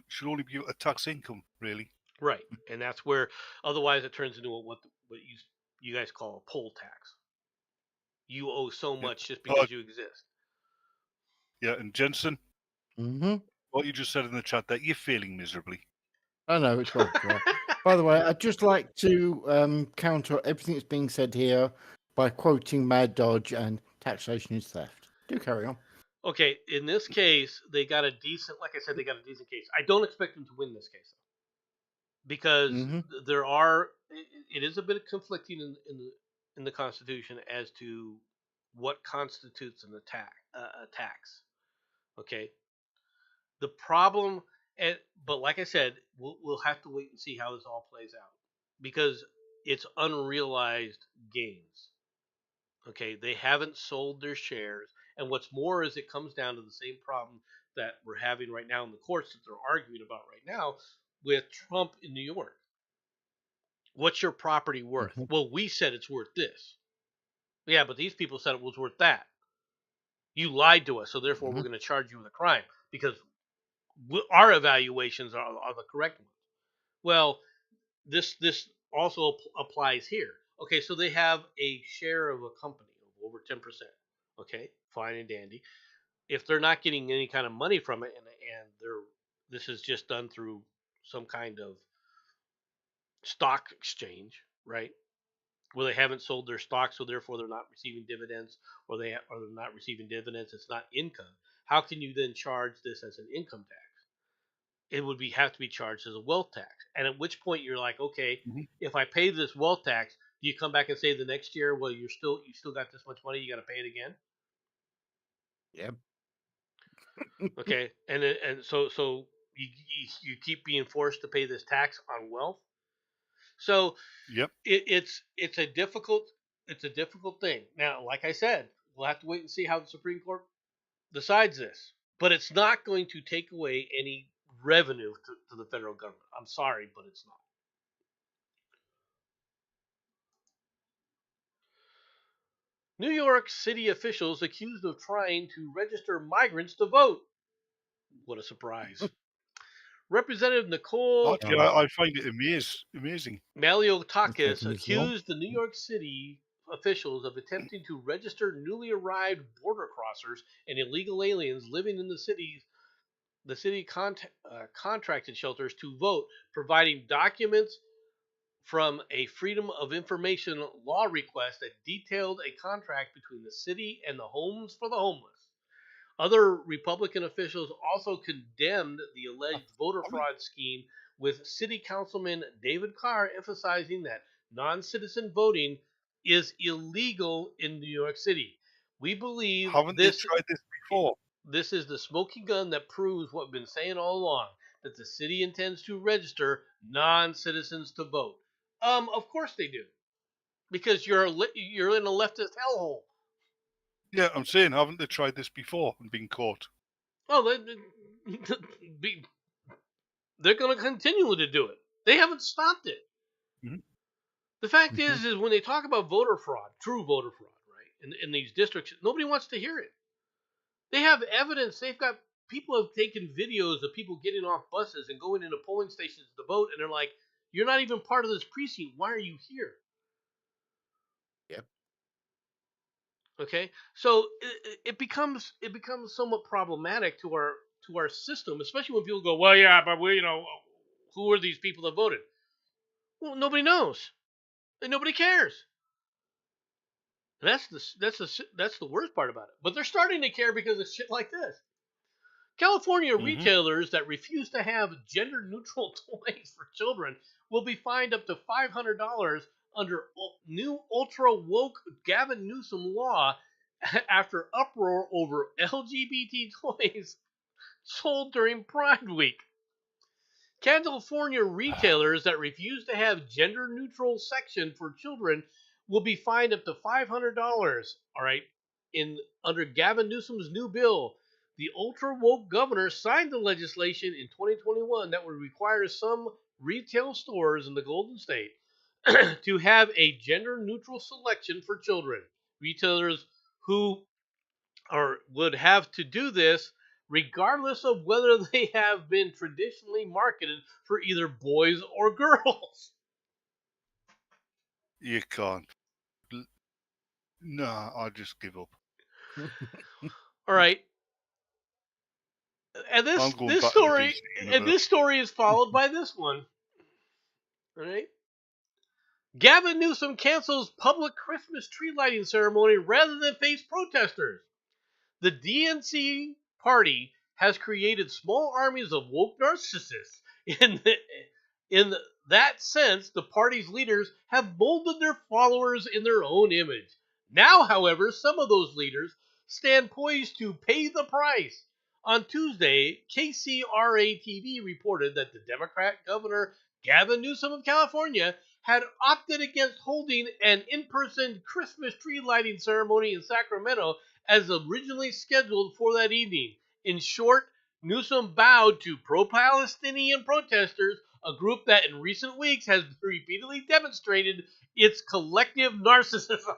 should only be able to tax income, really. Right, and that's where otherwise it turns into what you guys call a poll tax. You owe so much just because you exist. Yeah, and Jensen, Mm-hmm. what you just said in the chat, that you're failing miserably. I know, it's well dry. By the way, I'd just like to counter everything that's being said here by quoting Mad Dodge and taxation is theft. Do carry on. Okay, in this case, they got a decent, like I said, they got a decent case. I don't expect them to win this case, though, because there are, it is a bit conflicting in the Constitution as to what constitutes an a tax. Okay, the problem, but like I said, we'll have to wait and see how this all plays out because it's unrealized gains. Okay, they haven't sold their shares, and what's more is it comes down to the same problem that we're having right now in the courts that they're arguing about right now with Trump in New York. What's your property worth? Mhm. Well, we said it's worth this. Yeah, but these people said it was worth that. You lied to us, so therefore we're Mhm. going to charge you with a crime because our evaluations are the correct ones. Well, this also applies here. Okay, so they have a share of a company of over 10%. Okay, fine and dandy. If they're not getting any kind of money from it, and this is just done through some kind of stock exchange, right? Where they haven't sold their stock, so therefore they're not receiving dividends, or they're not receiving dividends. It's not income. How can you then charge this as an income tax? It would have to be charged as a wealth tax. And at which point you're like, okay, Mhm. if I pay this wealth tax, do you come back and say the next year, well, you still got this much money, you got to pay it again? Yep. Okay, and so you keep being forced to pay this tax on wealth. So Yep. it's a difficult thing. Now, like I said, we'll have to wait and see how the Supreme Court decides this, but it's not going to take away any revenue to the federal government. I'm sorry, but it's not. New York City officials accused of trying to register migrants to vote. What a surprise. Representative Nicole Actually, Oh, I find it amazing. it's Maliotakis taking this long. accused the New York City officials of attempting to register newly arrived border crossers and illegal aliens living in the city contracted shelters to vote, providing documents from a Freedom of Information law request that detailed a contract between the city and the Homes for the Homeless. Other Republican officials also condemned the alleged voter I mean, fraud scheme, with City Councilman David Carr emphasizing that non citizen voting is illegal in New York City. We believe haven't they tried this before? this is the smoking gun that proves what we've been saying all along, that the city intends to register non citizens to vote. Of course they do, because you're in a leftist hellhole. Yeah, I'm saying, haven't they tried this before and been caught? Oh, they're going to continue to do it. They haven't stopped it. Mhm. The fact Mhm. is when they talk about voter fraud, true voter fraud, right, in these districts, nobody wants to hear it. They have evidence. They've got people have taken videos of people getting off buses and going into polling stations to vote, and they're like, "You're not even part of this precinct. Why are you here?" Yep. Okay, so it becomes somewhat problematic to our system, especially when people go, "Well, yeah, but who are these people that voted?" Well, nobody knows, and nobody cares. And that's the worst part about it. But they're starting to care because of shit like this. California Mhm. retailers that refuse to have gender neutral toys for children will be fined up to $500 under new ultra woke Gavin Newsom law after uproar over LGBT toys sold during Pride Week. California retailers that refuse to have gender neutral section for children will be fined up to $500. All right, in under Gavin Newsom's new bill, the ultra woke governor signed the legislation in 2021 that would require some retail stores in the Golden State to have a gender neutral selection for children. Retailers who or would have to do this regardless of whether they have been traditionally marketed for either boys or girls. You can't. Nah, I just give up. All right. And I'm going back to the DC this universe. story is followed by this one. All right. Gavin Newsom cancels public Christmas tree lighting ceremony rather than face protesters. The DNC party has created small armies of woke narcissists. In that sense, the party's leaders have molded their followers in their own image. Now, however, some of those leaders stand poised to pay the price. On Tuesday, KCRA TV reported that the Democrat Governor Gavin Newsom of California had opted against holding an in-person Christmas tree lighting ceremony in Sacramento as originally scheduled for that evening. In short, Newsom bowed to pro-Palestinian protesters, a group that in recent weeks has repeatedly demonstrated its collective narcissism.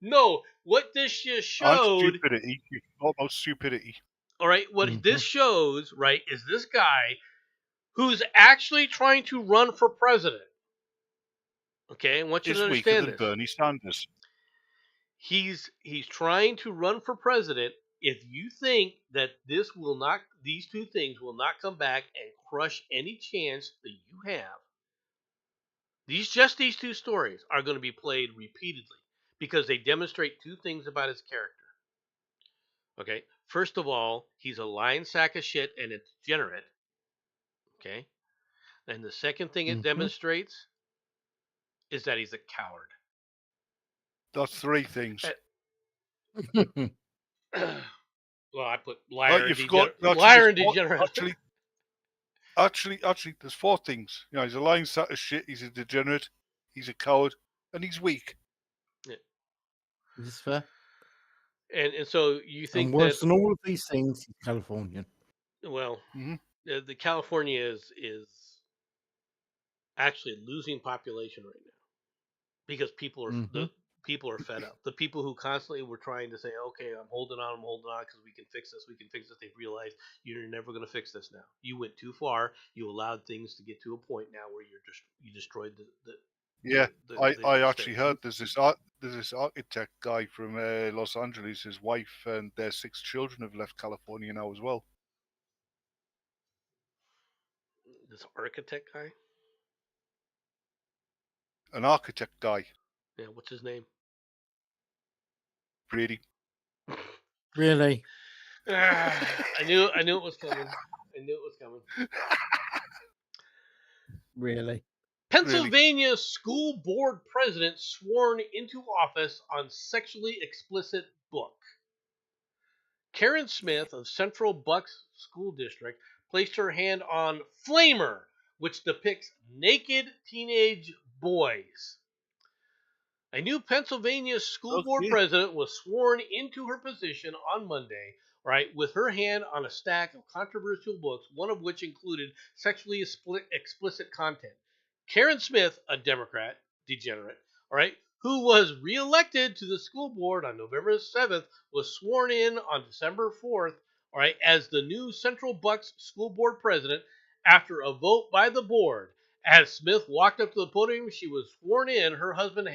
No, what this just And showed, stupidity. You talk about stupidity. all right, what Mhm. this shows, right, is this guy who's actually trying to run for president. Okay, I want you to Is weaker understand than this. Bernie Sanders. He's trying to run for president. If you think that these two things will not come back and crush any chance that you have, these two stories are going to be played repeatedly because they demonstrate two things about his character. Okay, first of all, he's a lying sack of shit and a degenerate. Okay, and the second thing it Mhm. demonstrates is that he's a coward. That's three things. Well, I put Oh, liar you and forgot. degenerate. Liar and degenerate. Actually, there's four things. You know, he's a lying sack of shit. He's a degenerate. He's a coward, and he's weak. Is this fair? And so you And think worse that, than all of these things, he's Californian. well, Hmm. the California is actually losing population right now because Mhm. people are fed up. The people who constantly were trying to say, "Okay, I'm holding on because we can fix this, we can fix this," they've realized you're never going to fix this now. You went too far. You allowed things to get to a point now where you destroyed Yeah, the I actually state. heard there's this architect guy from Los Angeles. His wife and their 6 children have left California now as well. This architect guy, An architect guy, yeah, what's his name? Brady. Really? I knew it was coming. I knew it was coming. Really? Pennsylvania school board president sworn into office on sexually explicit book. Karen Smith of Central Bucks School District placed her hand on Flamer, which depicts naked teenage boys. A new Pennsylvania school board Okay. president was sworn into her position on Monday, right, with her hand on a stack of controversial books, one of which included sexually explicit content. Karen Smith, a Democrat, degenerate, all right, who was reelected to the school board on November 7th, was sworn in on December 4th, all right, as the new Central Bucks school board president after a vote by the board. As Smith walked up to the podium, she was sworn in. Her husband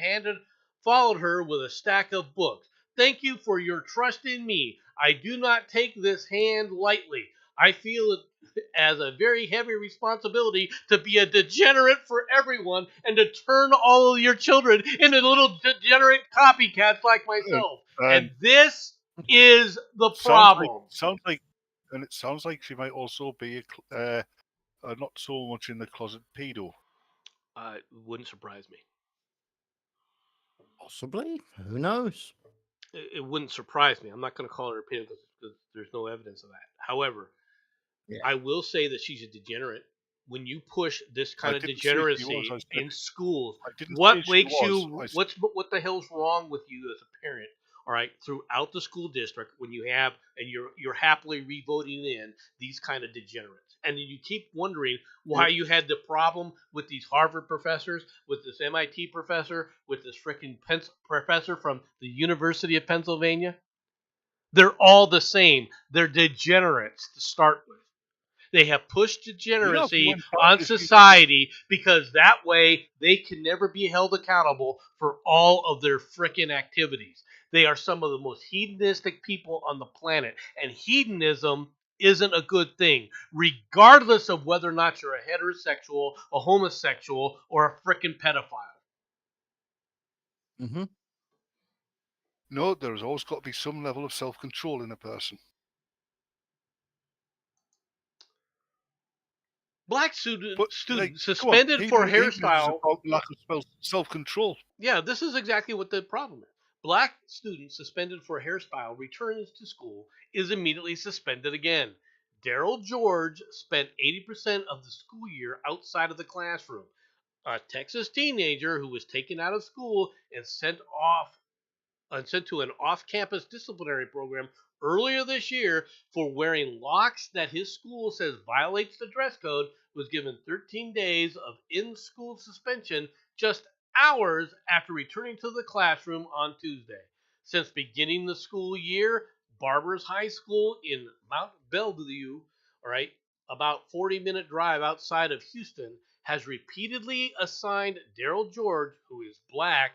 followed her with a stack of books. Thank you for your trust in me. I do not take this hand lightly. I feel it as a very heavy responsibility to be a degenerate for everyone and to turn all of your children into little degenerate copycats like myself. And And this is the sounds problem. it sounds like she might also be not so much in the closet pedo. It wouldn't surprise me. Possibly. Who knows? It wouldn't surprise me. I'm not going to call her a pedo because there's no evidence of that. However, Yeah. I will say that she's a degenerate. When you push this I kind of didn't say she was. degeneracy I said in schools, I didn't say what she makes was. you what the hell's wrong with you as a parent? All right, throughout the school district, when you have and you're happily re-voting in these kind of degenerates, and then you keep wondering why you had the problem with these Harvard professors, with this MIT professor, with this freaking professor from the University of Pennsylvania. They're all the same. They're degenerates to start with. They have pushed If you degeneracy went back, on if you society because that way they can never be held accountable for all of their frickin' activities. They are some of the most hedonistic people on the planet, and hedonism isn't a good thing, regardless of whether or not you're a heterosexual, a homosexual, or a frickin' pedophile. Mm-hmm. no, there's always got to be some level of self-control in a person. Black But student come on, suspended for hedonism is hairstyle. about lack of self-control. Yeah, this is exactly what the problem is. Black student suspended for hairstyle returns to school is immediately suspended again. Daryl George spent 80% of the school year outside of the classroom. A Texas teenager who was taken out of school and sent off and sent to an off-campus disciplinary program earlier this year for wearing locks that his school says violates the dress code, was given 13 days of in-school suspension just hours after returning to the classroom on Tuesday. Since beginning the school year, Barbers High School in Mount Bellevue, all right, about 40-minute drive outside of Houston, has repeatedly assigned Daryl George, who is black,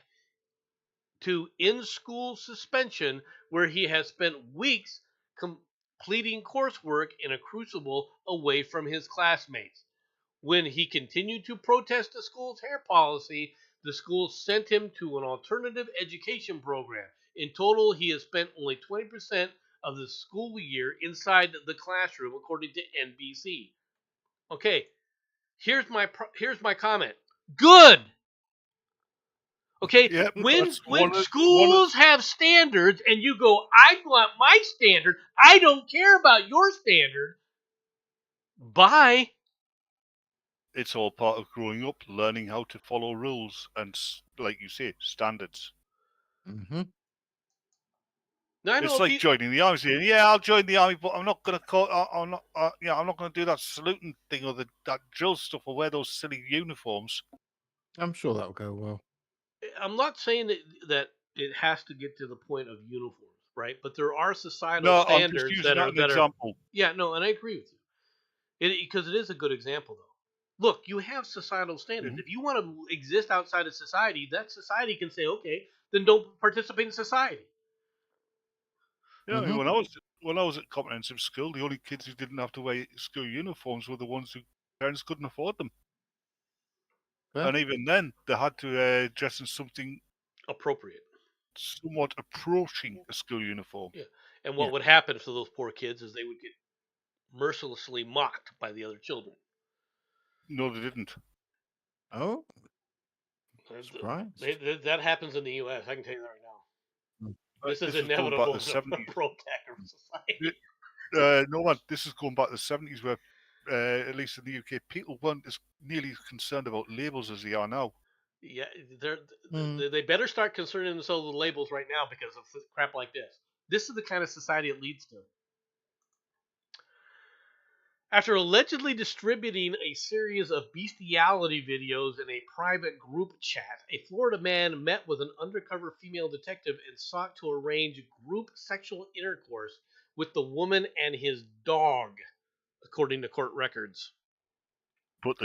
to in school suspension, where he has spent weeks completing coursework in a crucible away from his classmates. When he continued to protest the school's hair policy, the school sent him to an alternative education program. In total, he has spent only 20% of the school year inside the classroom, according to NBC. Okay, here's my comment. Good. Okay, Yeah, when that's when one of schools have standards and you go, I want my standard, I don't care about your standard. Bye. it's all part of growing up, learning how to follow rules and, like you say, standards. Mm-hmm. Now I know It's like people. joining the army. Saying, yeah, I'll join the army, but I'm not going to call. I'm not. I'm not going to do that saluting thing or that drill stuff or wear those silly uniforms. I'm sure that'll go well. I'm not saying that it has to get to the point of uniforms, right? But there are societal No, I'm just standards using that that are as an example. yeah, no, and I agree with you. Because it is a good example, though. Look, you have societal standards. Mhm. If you want to exist outside of society, that society can say, okay, then don't participate in society. Yeah, I mean, Mm-hmm. when I was at comprehensive school, the only kids who didn't have to wear school uniforms were the ones whose parents couldn't afford them, Fair. and even then, they had to dress in something Appropriate. somewhat approaching a school uniform. Yeah. And Yeah. what would happen to those poor kids is they would get mercilessly mocked by the other children. No, they didn't. Oh, surprised. That happens in the U.S. I can tell you that right now. This is This was going back to inevitable the in a 70s. protector society. No, man, this is going back to the 70s where, at least in the UK, people weren't as nearly as concerned about labels as they are now. Yeah, Mm. they better start concerning themselves with labels right now because of crap like this. This is the kind of society it leads to. After allegedly distributing a series of bestiality videos in a private group chat, a Florida man met with an undercover female detective and sought to arrange group sexual intercourse with the woman and his dog, according to court records. But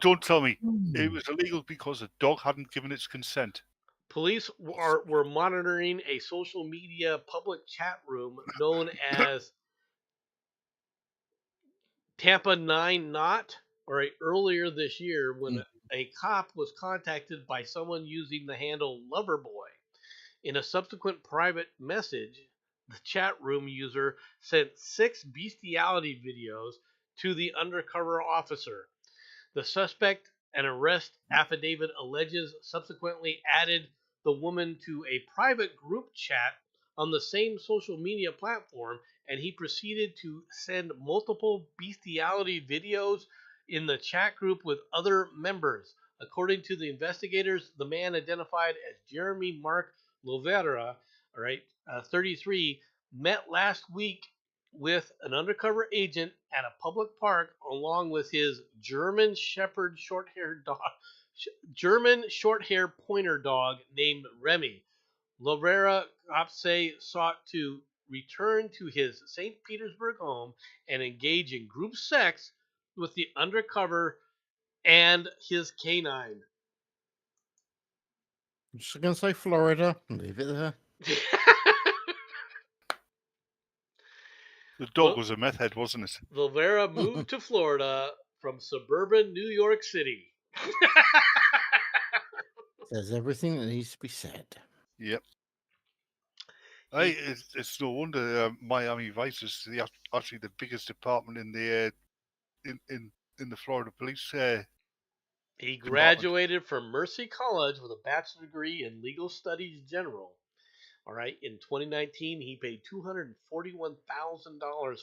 don't tell me it was illegal because the dog hadn't given its consent. Police were monitoring a social media public chat room known as Tampa 9 Knot, earlier this year when Mm. a cop was contacted by someone using the handle Loverboy. In a subsequent private message, the chat room user sent 6 bestiality videos to the undercover officer. The suspect, an arrest affidavit alleges, subsequently added the woman to a private group chat on the same social media platform, and he proceeded to send multiple bestiality videos in the chat group with other members. According to the investigators, the man identified as Jeremy Mark Lovera, 33, met last week with an undercover agent at a public park along with his German Shepherd short-haired dog, German short-haired pointer dog named Remy. Lovera, cops say, sought to return to his St. Petersburg home and engage in group sex with the undercover and his canine. I'm just going to say Florida. Leave it there. The dog was a meth head, wasn't it? Lovera moved to Florida from suburban New York City. There's everything that needs to be said. Yep. Hey, it's no wonder Miami Vice is actually the biggest department in the in the Florida police He department. graduated from Mercy College with a bachelor's degree in legal studies general. All right. In 2019, he paid $241,000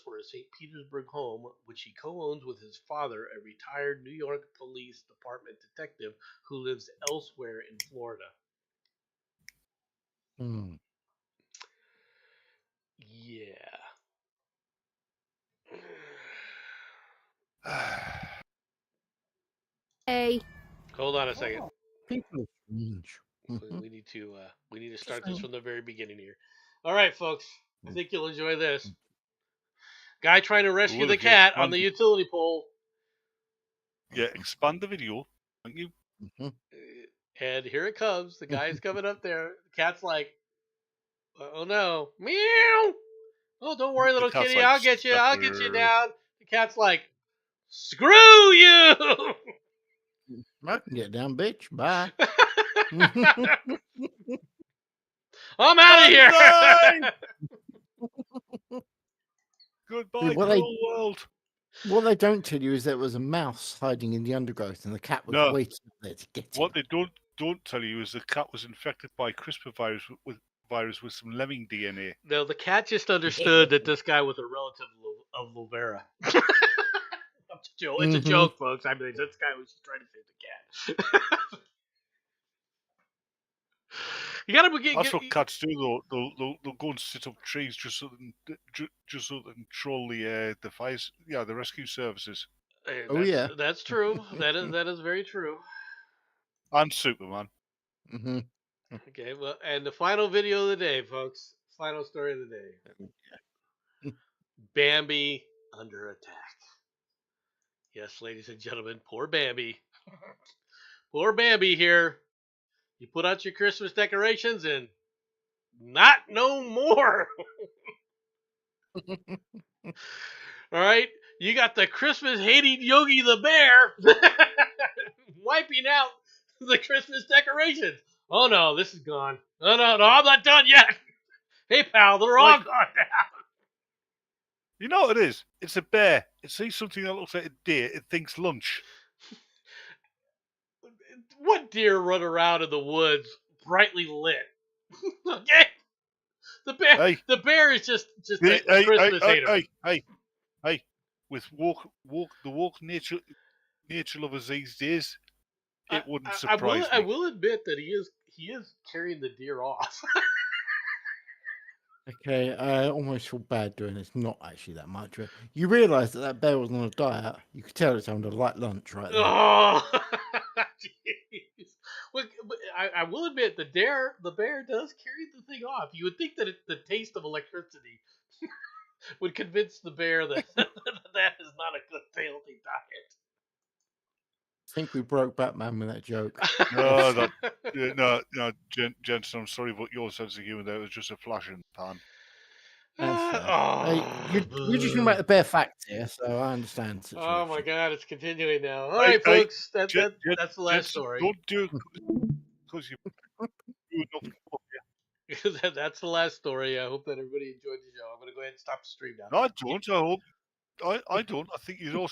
for his St. Petersburg home, which he co-owns with his father, a retired New York Police Department detective who lives elsewhere in Florida. Hmm. Hold on a second. People are strange. We need to start this from the very beginning here. All right, folks. I think you'll enjoy this. Guy trying to rescue Well, the if you cat on expand- the utility pole. Yeah, expand the video. Thank you. And here it comes. The guy's coming up there. The cat's like, oh no. Meow. Oh, don't worry, little cat's kitty. like, I'll get you. I'll get you "Sucker." down. The cat's like, screw you. I can get down, bitch. Bye. I'm out of here. Bye. Goodbye, Well, they- cruel world. What they don't tell you is there was a mouse hiding in the undergrowth, and the cat was No. waiting there to get What him. they don't tell you is the cat was infected by CRISPR virus with some lemming DNA. No, the cat just understood that this guy was a relative of Lovera. It's a joke, folks. I mean, this guy was just trying to save the cat. You gotta get. That's what cats do, though. They'll go and sit up trees just so they can troll the fires, the rescue services. Oh, yeah. That's true. That is very true. And Superman. Mm-hmm. Okay, well, and the final video of the day, folks. Final story of the day. Bambi under attack. Yes, ladies and gentlemen, poor Bambi. Poor Bambi here. You put out your Christmas decorations and not no more. All right, you got the Christmas hating Yogi the Bear wiping out the Christmas decorations. Oh no, this is gone. Oh no, I'm not done yet. Hey pal, they're all gone now. You know what it is? It's a bear. It sees something that looks like a deer. It thinks lunch. What deer run around in the woods brightly lit? Okay, the bear is just a Christmas hater. Hey! With the woke nature lovers these days, it wouldn't surprise me. I will admit that he is carrying the deer off. Okay, I almost feel bad doing this. Not actually that much. But you realise that bear was on a diet. You could tell it's having a light lunch right there. Oh, jeez. Well, but I will admit the bear does carry the thing off. You would think that the taste of electricity would convince the bear that that is not a good healthy diet. I think we broke Batman with that joke. No, Jensen, I'm sorry, but your sense of humour there was just a flash in the pan. You're just talking about the bare facts here, so I understand the situation. Oh my God, it's continuing now. All right, folks, that's the last Jensen, story. Don't do it because you enough. That's the last story. I hope that everybody enjoyed the show. I'm going to go ahead and stop the stream now. No, I don't. I hope I don't. I think you're all